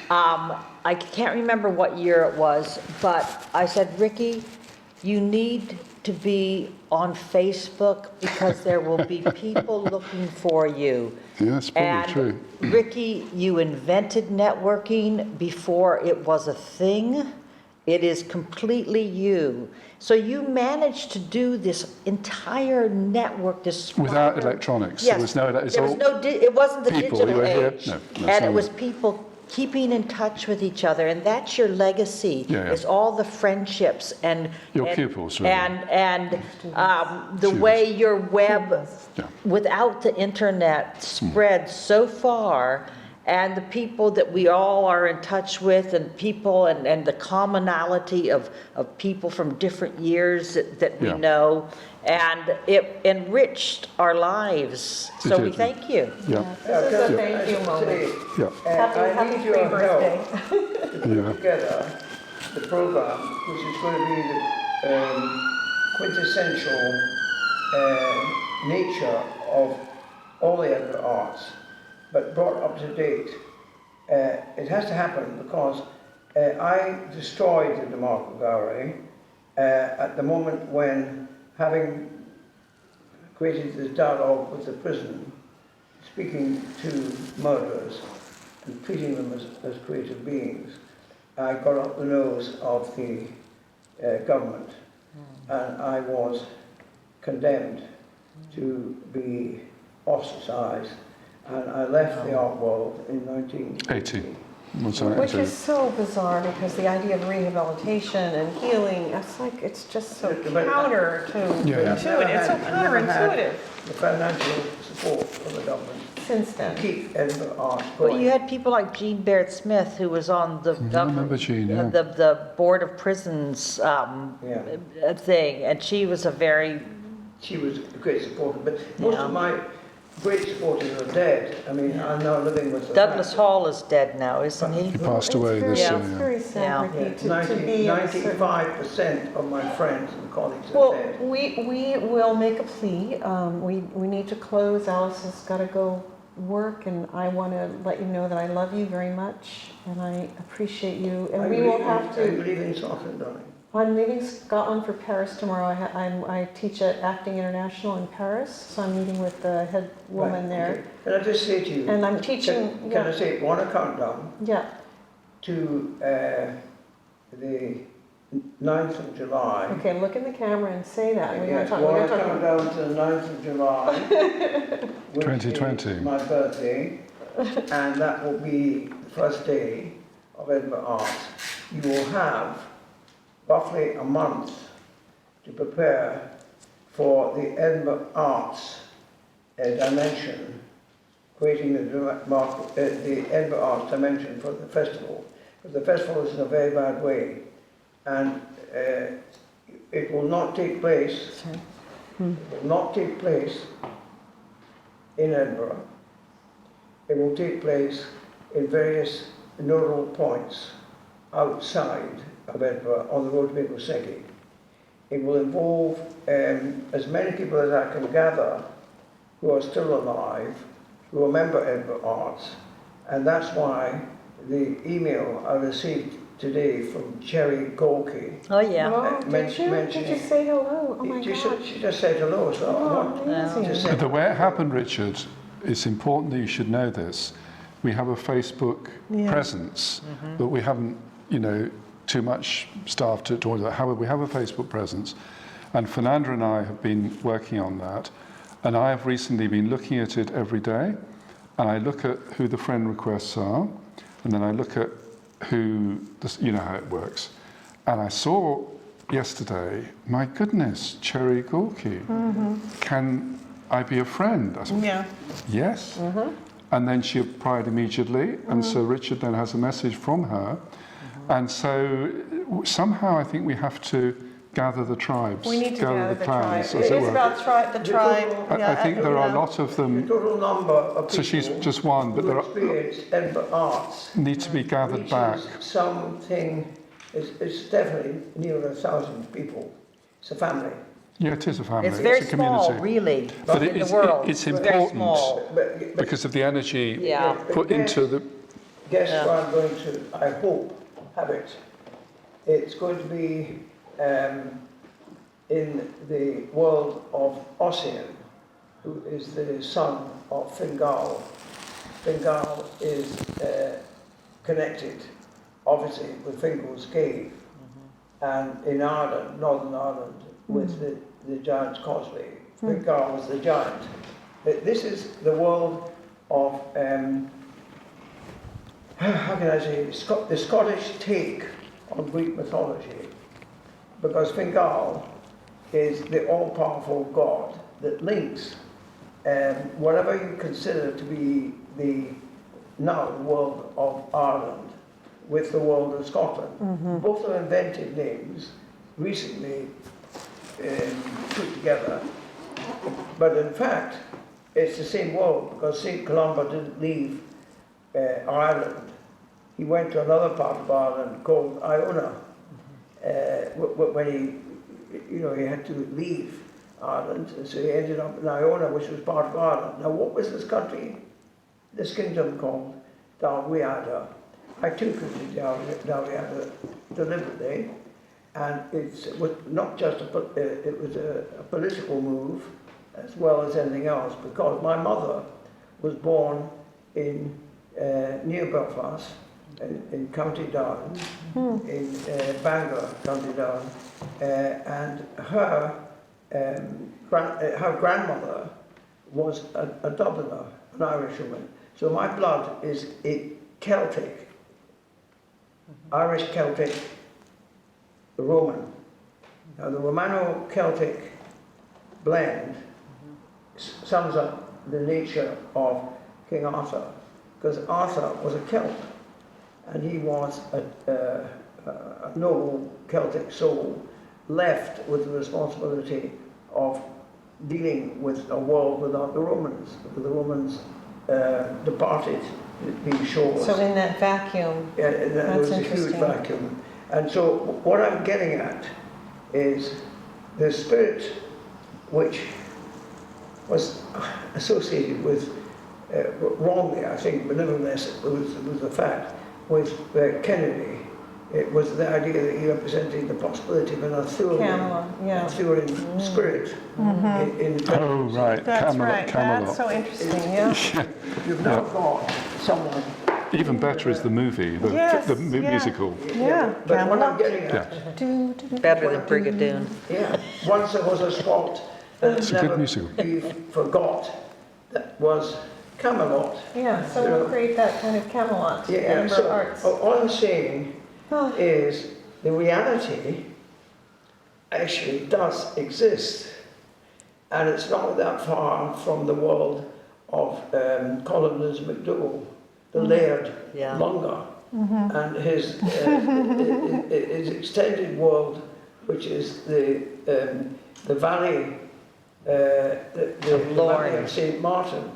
I can't remember what year it was, but I said, Ricky, you need to be on Facebook because there will be people looking for you. Yeah, that's probably true. Ricky, you invented networking before it was a thing. It is completely you. So you managed to do this entire network, this Without spider- electronics. Yes. There was no, It wasn't the people, digital you were here. age. No, And it's it not. was people keeping in touch with each other, and that's your legacy. Yeah, yeah. Is all the friendships and Your and- pupils, really. and the Students. way your web Yeah. without the internet spread so far, and the people that we all are in touch with, and people and the commonality of people from different years that we Yeah. know, and it enriched our lives. It So did, we yeah. thank you. Yeah, This is a thank you moment. yeah, Happy need your pre-birthday. help to put Yeah. together the program, which is going to be the quintessential nature of all the Edinburgh arts, but brought up to date. It has to happen because I destroyed the Demarco Gallery at the moment when, having created this dialogue with the prison, speaking to murderers and treating them as creative beings, I got up the nose of the government, and I was condemned to be ostracized, and I left the art world in 1980. What's that? Which is so bizarre because the idea of rehabilitation and healing, it's just so But- counter to Yeah. intuitive. It's so I've never had counterintuitive the financial support from the government since to then. keep Edinburgh art But going. you had people like Jean Barrett Smith, who was on the I remember Jean, yeah. the Board of Prisons Yeah. thing, and she was a very She was a great supporter, but most Yeah. of my great supporters are dead. I mean, I'm now living with the Douglas fact Hall is dead now, isn't he? He passed away It's this very, year. it's Yeah. very sad, Yeah. Ricky, that to be in a certain- 95% of my friends and colleagues are Well, dead. we will make a plea. We need to close. Alice has got to go work, and I want to let you know that I love you very much, and I appreciate you. And we will have I to. believe in Scotland, darling. I'm leaving Scotland for Paris tomorrow. I teach at Acting International in Paris, so I'm meeting with the head woman Right, there. okay. Can I just say to you, And I'm teaching. can I say one countdown Yeah. to the 9th of July? Okay, look in the camera and say that. We're Yes, gonna talk. one countdown to the 9th of July, which 2020. is my birthday, and that will be the first day of Edinburgh Arts. You will have roughly a month to prepare for the Edinburgh Arts dimension, creating the Edinburgh Arts dimension for the festival. But the festival is in a very bad way, and it will not take place. It will not take place in Edinburgh. It will take place in various nodal points outside of Edinburgh on the road to Maple City. It will involve as many people as I can gather who are still alive, who remember Edinburgh arts, and that's why the email I received today from Cherry Gorky. Oh, yeah. Oh, did you say hello? Oh my God. She just said hello, so I want amazing. to say The way it happened, Richard, it's important that you should know this. We have a Facebook presence, but we haven't, too much staff to talk about. However, we have a Facebook presence, and Fernanda and I have been working on that, and I have recently been looking at it every day, and I look at who the friend requests are, and then I look at who, how it works. And I saw yesterday, my goodness, Cherry Gorky, can I be a friend? I said, yes. And then she replied immediately, and so Richard then has a message from her. And so somehow I think we have to gather the tribes, We need to gather the tribe. clans, It as is were. about the tribe. I think there are a lot of the them, total number of people so she's just one, but who there experience Edinburgh arts need to be gathered back. reaches something, it's definitely near 1,000 people. It's a family. Yeah, it is a family, It's very a community. small, really, But in the world. it's very important small. But because of the energy Yeah. put into the. guess what I'm going to, I hope, have it. It's going to be in the world of Ossian, who is the son of Fingal. Fingal is connected, obviously, with Fingal's Cave, and in Ireland, Northern Ireland, with the Giant's Causeway. Fingal was the giant. This is the world of, how can I say, the Scottish take on Greek mythology, because Fingal is the all-powerful god that links whatever you consider to be the now world of Ireland with the world of Scotland. Both are invented names, recently put together, but in fact it's the same world, because St. Columba didn't leave Ireland. He went to another part of Ireland called Iona when he had to leave Ireland, and so he ended up in Iona, which was part of Ireland. Now, what was this country, this kingdom called Dalriada? I took it to Dalriada deliberately, and it was not just it was a political move as well as anything else, because my mother was born in near Belfast, in County Down, in Bangor, County Down, and her grandmother was a Dubliner, an Irish woman. So my blood is Celtic, Irish Celtic, Roman. Now the Romano-Celtic blend sums up the nature of King Arthur, because Arthur was a Celt, and he was a noble Celtic soul left with the responsibility of dealing with a world without the Romans. The Romans departed being shores. So in that vacuum, There was a huge interesting. vacuum. And so what I'm getting at is the spirit which was associated with, wrongly I think, but nevertheless it was a fact, with Kennedy. It was the idea that he represented the possibility of an Arthurian spirit in the Oh, right, That's Camelot. right. Camelot. That's so interesting. Yeah. You've now got someone. Even better is the movie, the Yes, yeah. musical. Yeah. But what I'm getting Yeah. at, Better than Brigadoon. yeah, once there was a spot that It's a good never musical. be forgot, that was Camelot. Yeah. So we'll create that kind of Camelot. Yeah, Edinburgh so arts. all I'm saying is the reality actually does exist, and it's not that far from the world of Collins MacDougall, the Laird Yeah. Lunga. and his extended world, which is the valley, the valley of St. Martin.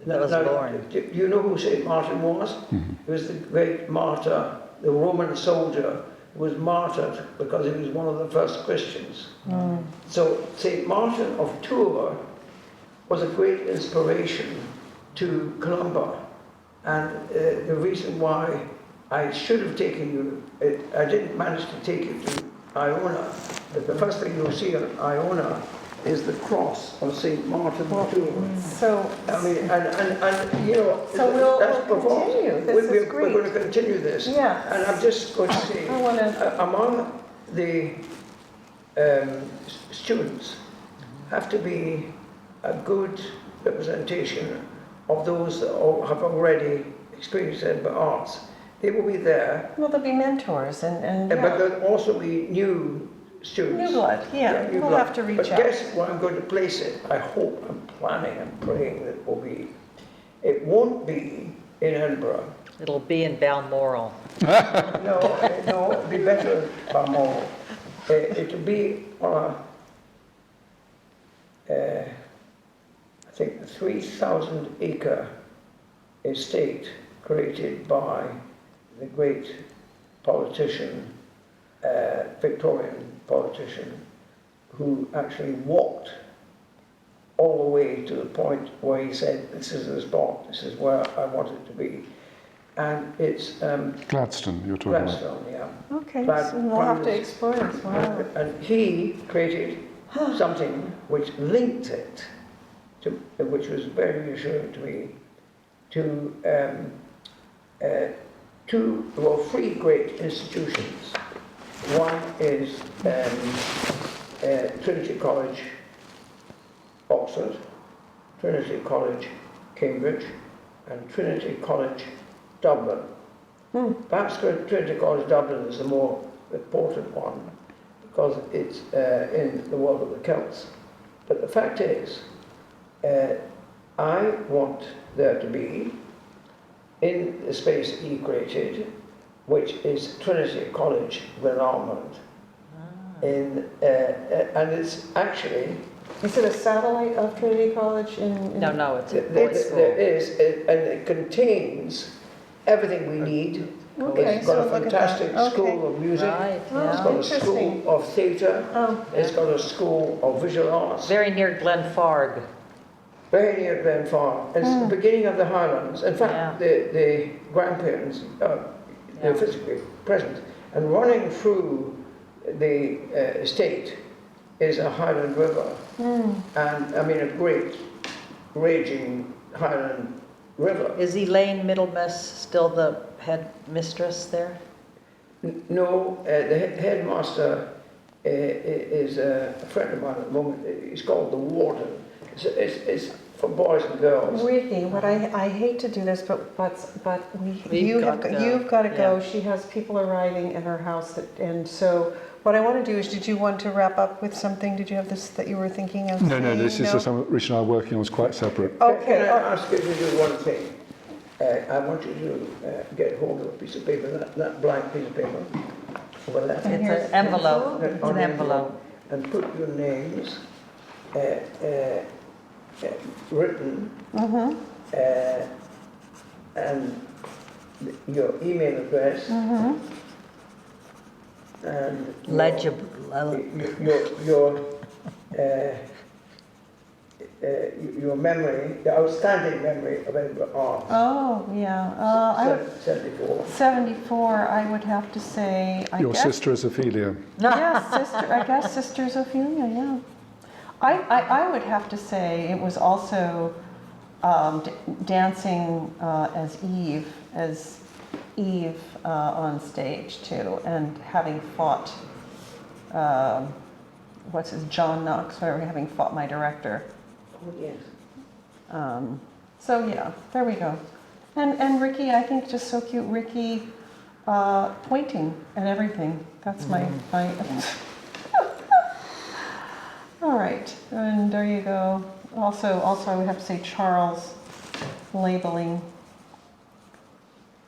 That was Lorne. Do you know who St. Martin was? He was the great martyr, the Roman soldier who was martyred because he was one of the first Christians. So St. Martin of Tours was a great inspiration to Columba. And the reason why I should have taken you, I didn't manage to take you to Iona, but the first thing you'll see on Iona is the cross of St. Martin of Tours. So, I mean, and you know, So we'll performance. continue. This is We're great. going to continue this. Yeah. And I'm just going to say, I wanna- among the students have to be a good representation of those that have already experienced Edinburgh arts. They will be there, well, there'll be mentors and but yeah. there'll also be new students. New blood, yeah. new We'll blood. have to reach but out. guess where I'm going to place it? I hope, I'm planning, I'm praying that it will be. It won't be in Edinburgh. It'll be in Balmoral. No, it'll be better Balmoral. It'll be on I think, a 3,000 acre estate created by the great politician, Victorian politician, who actually walked all the way to the point where he said, this is the spot, this is where I want it to be. And it's Gladstone, you're talking about. Gladstone, yeah. Okay, But so we'll have to Prime explore this. Wow. And he created something which linked it, to, which was very reassuring to me, to two, well, three great institutions. One is Trinity College, Oxford, Trinity College, Cambridge, and Trinity College, Dublin. Perhaps Trinity College, Dublin is the more important one because it's in the world of the Celts. But the fact is, I want there to be, in the space he created, which is Trinity College, Glenalmond, and it's actually... Is it a satellite of Trinity College in No, it's a There boys' school. is, and it contains everything we need. Okay, It's so got a look at fantastic that. school Okay. of music. Right, It's yeah. got a Interesting. school of theatre. Oh. It's got a school of visual arts. Very near Glenfarg. Very near Glenfarg. It's the beginning of the Highlands. In fact, the grandparents, they're physically present. And running through the estate is a Highland river. And I mean a great raging Highland river. Is Elaine Middlemiss still the head mistress there? No, the headmaster is a friend of mine at the moment. He's called the warden. It's for boys and girls. Ricky, what I hate to do this, but You've got to go. you've got to go. Yeah. She has people arriving at her house, and so what I want to do is, did you want to wrap up with something? Did you have this that you were thinking of? No, saying? this is just something Rich and I are working on. It's quite separate. Okay. Can I ask you to do one thing? I want you to get hold of a piece of paper, that blank piece of paper over there. It's an envelope. It's On an the envelope. And put your names written and your email address and Legible. your memory, the outstanding memory of Edinburgh art. Oh, yeah. 74. 74, I would have to say. Your sister is Ophelia. Yes, sister. I guess Sister Ophelia. Yeah. I would have to say it was also dancing as Eve on stage too, and having fought John Knox, whatever, having fought my director. Oh, yes. So yeah, there we go. And Ricky, I think just so cute. Ricky pointing and everything. That's my. All right, and there you go. Also, I would have to say Charles labeling.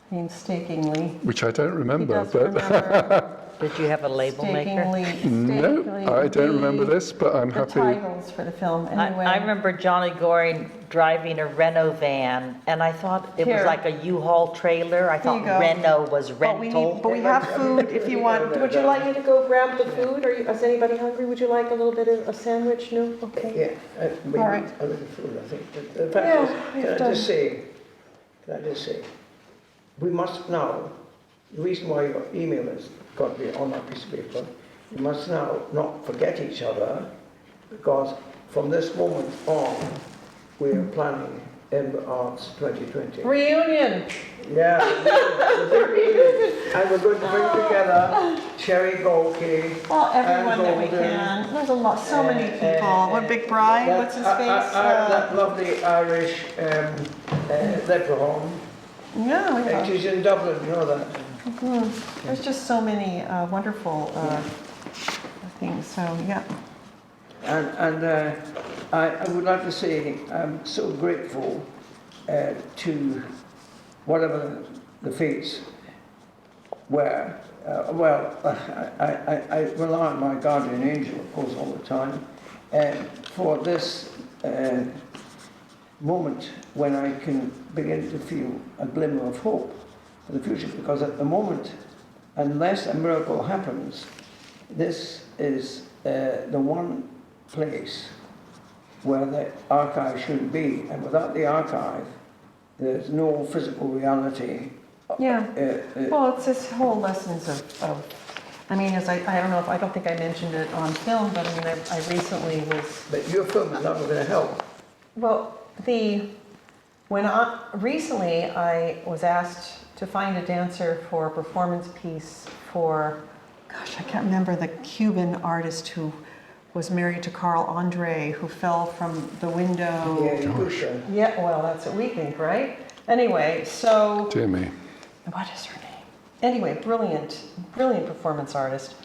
painstakingly. which I don't He remember, does but remember Did you have a label maker? no, I don't remember this, but I'm The happy. titles for the film, anyway. I remember Johnny Goring driving a Renault van, and I thought it was Here. like a U-Haul trailer. I Here thought you go. Renault was But we rental. need, but we have food if you want. Would you like me to go grab the food? Is anybody hungry? Would you like a little bit of a sandwich? No? Okay. Yeah, we All need right. a little food, I think. But the fact Yeah, is, we've can I done- just say, we must now, the reason why your email has got to be on that piece of paper, we must now not forget each other, because from this moment on, we're planning Edinburgh Arts 2020. Reunion. Yeah, the big reunion. And we're going to bring together Sherry Golke. Well, everyone that we Golden, can. There's a lot, so many people. What Big Bride? What's his face? That lovely Irish Devorah. Yeah, we know. She's in Dublin, you know that. There's just so many wonderful things. So yeah. And I would like to say I'm so grateful to whatever the fates were. I rely on my guardian angel, of course, all the time, for this moment when I can begin to feel a glimmer of hope for the future. Because at the moment, unless a miracle happens, this is the one place where the archive should be, and without the archive, there's no physical reality. Yeah. Well, it's this whole lessons of I mean, as I don't know if, I don't think I mentioned it on film, but I mean, I recently was, But your film is not going to help. well, recently I was asked to find a dancer for a performance piece for, gosh, I can't remember the Cuban artist who was married to Carl Andre, who fell from the window. Yeah, Yusha. Yeah, well, that's what we think, right? Anyway, so, Dear me. what is her name? Anyway, brilliant performance artist.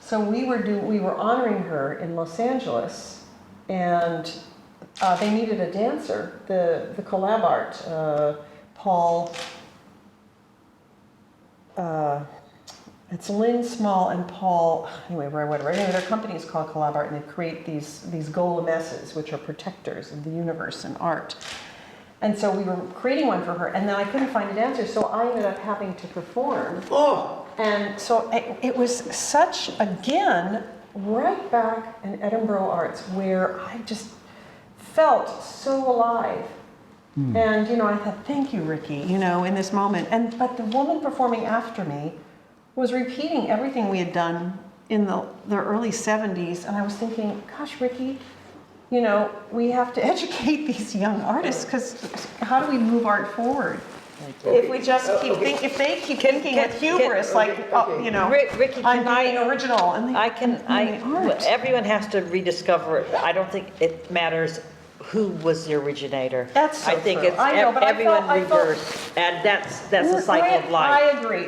So we were honoring her in Los Angeles, and they needed a dancer. The collab art, Paul. It's Lynn Small and Paul. Anyway, whatever. Anyway, their company is called Collab Art, and they create these golemesses, which are protectors of the universe and art. And so we were creating one for her, and then I couldn't find a dancer, so I ended up having to perform. Oh! And so it was such, again, right back in Edinboro Arts, where I just felt so alive. And, you know, I thought, thank you, Ricky, you know, in this moment. But the woman performing after me was repeating everything we had done in the early 70s, and I was thinking, gosh, Ricky, you know, we have to educate these young artists, because how do we move art forward? If we just keep thinking, if they keep thinking with hubris, you know, Ricky, I'm can being original, and they aren't. Everyone has to rediscover it. I don't think it matters who was the originator. That's so I think true. it's I know, but everyone I felt- reversed, and that's the cycle of life. I agree.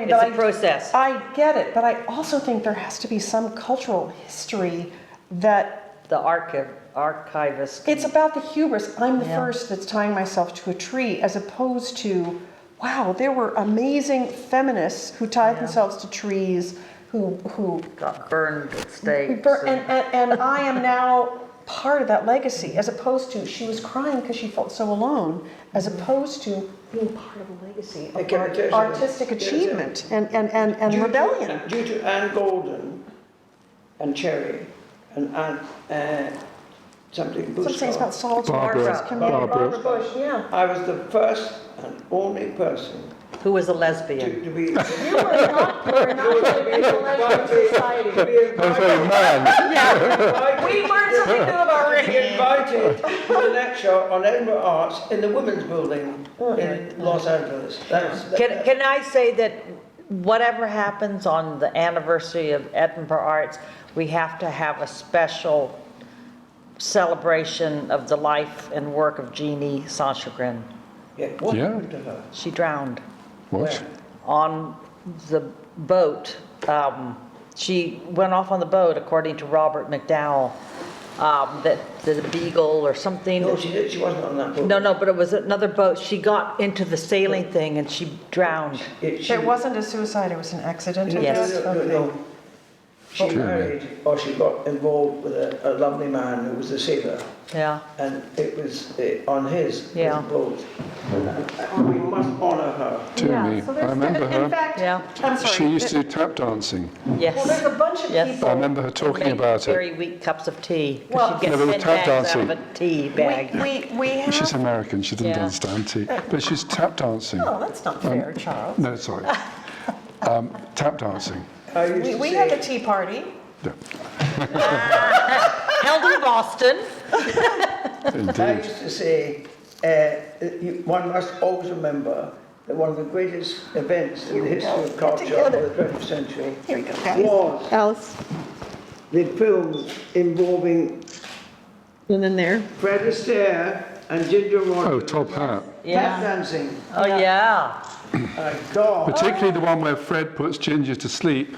It's but a process. I get it, but I also think there has to be some cultural history that The archivist. it's about the hubris. I'm the first that's tying myself to a tree, as opposed to, wow, there were amazing feminists who tied themselves to trees, who got burned at stakes. and I am now part of that legacy, as opposed to, she was crying because she felt so alone, as opposed to being part of a legacy of artistic achievement and rebellion. Due to Anne Golden and Cherry and Anne something Bush. Some things about solitude. Barbara. Barbara Bush, yeah. I was the first and only person Who was a lesbian. to be You were not in the lesbian society. Yeah. We learned something new about Ricky. Invited to a lecture on Edinburgh Arts in the Women's Building in Los Angeles. Can I say that whatever happens on the anniversary of Edinburgh Arts, we have to have a special celebration of the life and work of Jeannie Saint-Chagrin. What Yeah. happened to her? She drowned What? on the boat. She went off on the boat, according to Robert McDowell, that the Beagle or something. No, she wasn't on that boat. No, but it was another boat. She got into the sailing thing and she drowned. It wasn't a suicide, it was an accidental Yes. death? No. She married, or she got involved with a lovely man who was a sailor, Yeah. and it was on his Yeah. boat. And we must honour her. Jamie, So I there's, remember in her. fact, Yeah. I'm sorry. She used to do tap dancing. Yes. Well, there's a bunch of Yes. people. I remember her talking Made about it. very weak cups of tea. 'Cause Well- she'd get No, but with 10 tap bags out of dancing. a tea bag. We have. She's American, she didn't Yeah. understand tea. But she's tap dancing. Oh, that's not fair, Charles. No, sorry. Tap dancing. I used to We say, had a tea party. Yeah, Held in Boston. I indeed. used to say, one must always remember that one of the greatest events in the history of culture of the 20th century Here we go, guys. was Alice. the films involving And then there. Fred Astaire and Ginger Rogers. Oh, top hat. Tap dancing. Oh, yeah. My God. Particularly the one where Fred puts Ginger to sleep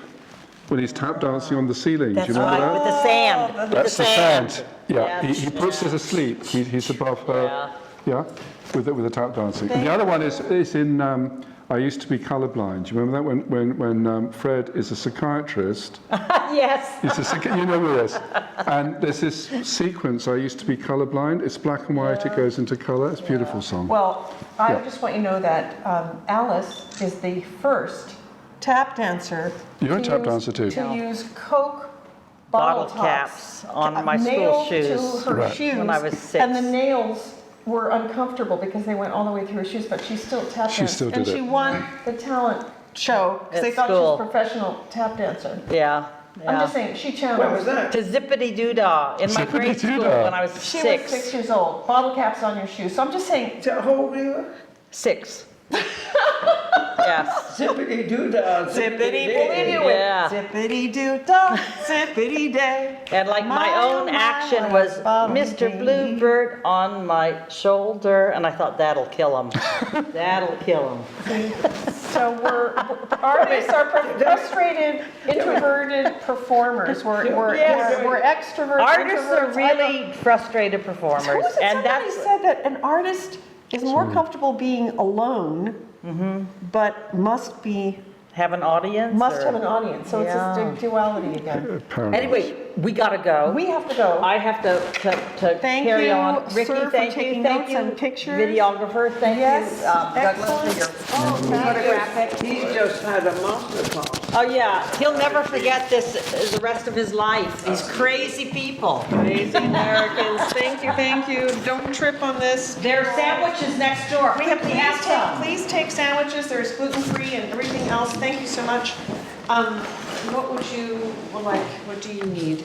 when he's tap dancing on the ceiling. Do you remember Right, that? with the sand. With That's the sand. Yeah, Yes. he puts her to sleep. He's above her. Yeah, with the tap dancing. And the other one is in. I used to be colourblind. Do you remember that when Fred is a psychiatrist? Yes. You know this. And there's this sequence. I used to be colourblind. It's black and white. It goes into colour. It's a beautiful song. Well, I Yeah. just want you to know that Alice is the first tap dancer. You're a to tap use- dancer too. To use Coke Bottle tops caps on my school nailed shoes to her Right. shoes. when I was 6. And the nails were uncomfortable because they went all the way through her shoes, but she still tap danced. She still did And she it. won the talent show because they At thought she school. was a professional tap dancer. Yeah. I'm yeah. just saying, she When was challenged. that? To zippity doo dah in my grade school Zippity-doo-dah. when I was She 6. was 6 years old. Bottle caps on your shoes. So I'm just saying, How old were you? 6. Yes. Zippity doo dah. zippity, believe you Yeah. zippity doo dah, zippity day. And like my own action was Mr. Bluebird on my shoulder, and I thought that'll kill him. That'll kill him. So artists are frustrated, introverted performers. We're Yes. extroverts. Artists are introverts. really frustrated Who performers, was it? and Somebody that's said that an artist is more comfortable being alone, but must have an audience. or- have an audience. So it's Yeah. this duality again. Paradox. Anyway, we gotta go. We have to go. I have to Thank carry you, on. Ricky, sir, for thank taking you, thank notes you. and pictures. Videographer, thank Yes, you. Douglas, for your photographic. He's just had a master class. Oh yeah, he'll never forget this the rest of his life. These crazy people. Crazy Americans. Thank you. Don't trip on this. There are sandwiches next door. We have, Quickly have some. please take sandwiches. There's gluten-free and everything else. Thank you so much. What would you like? What do you need?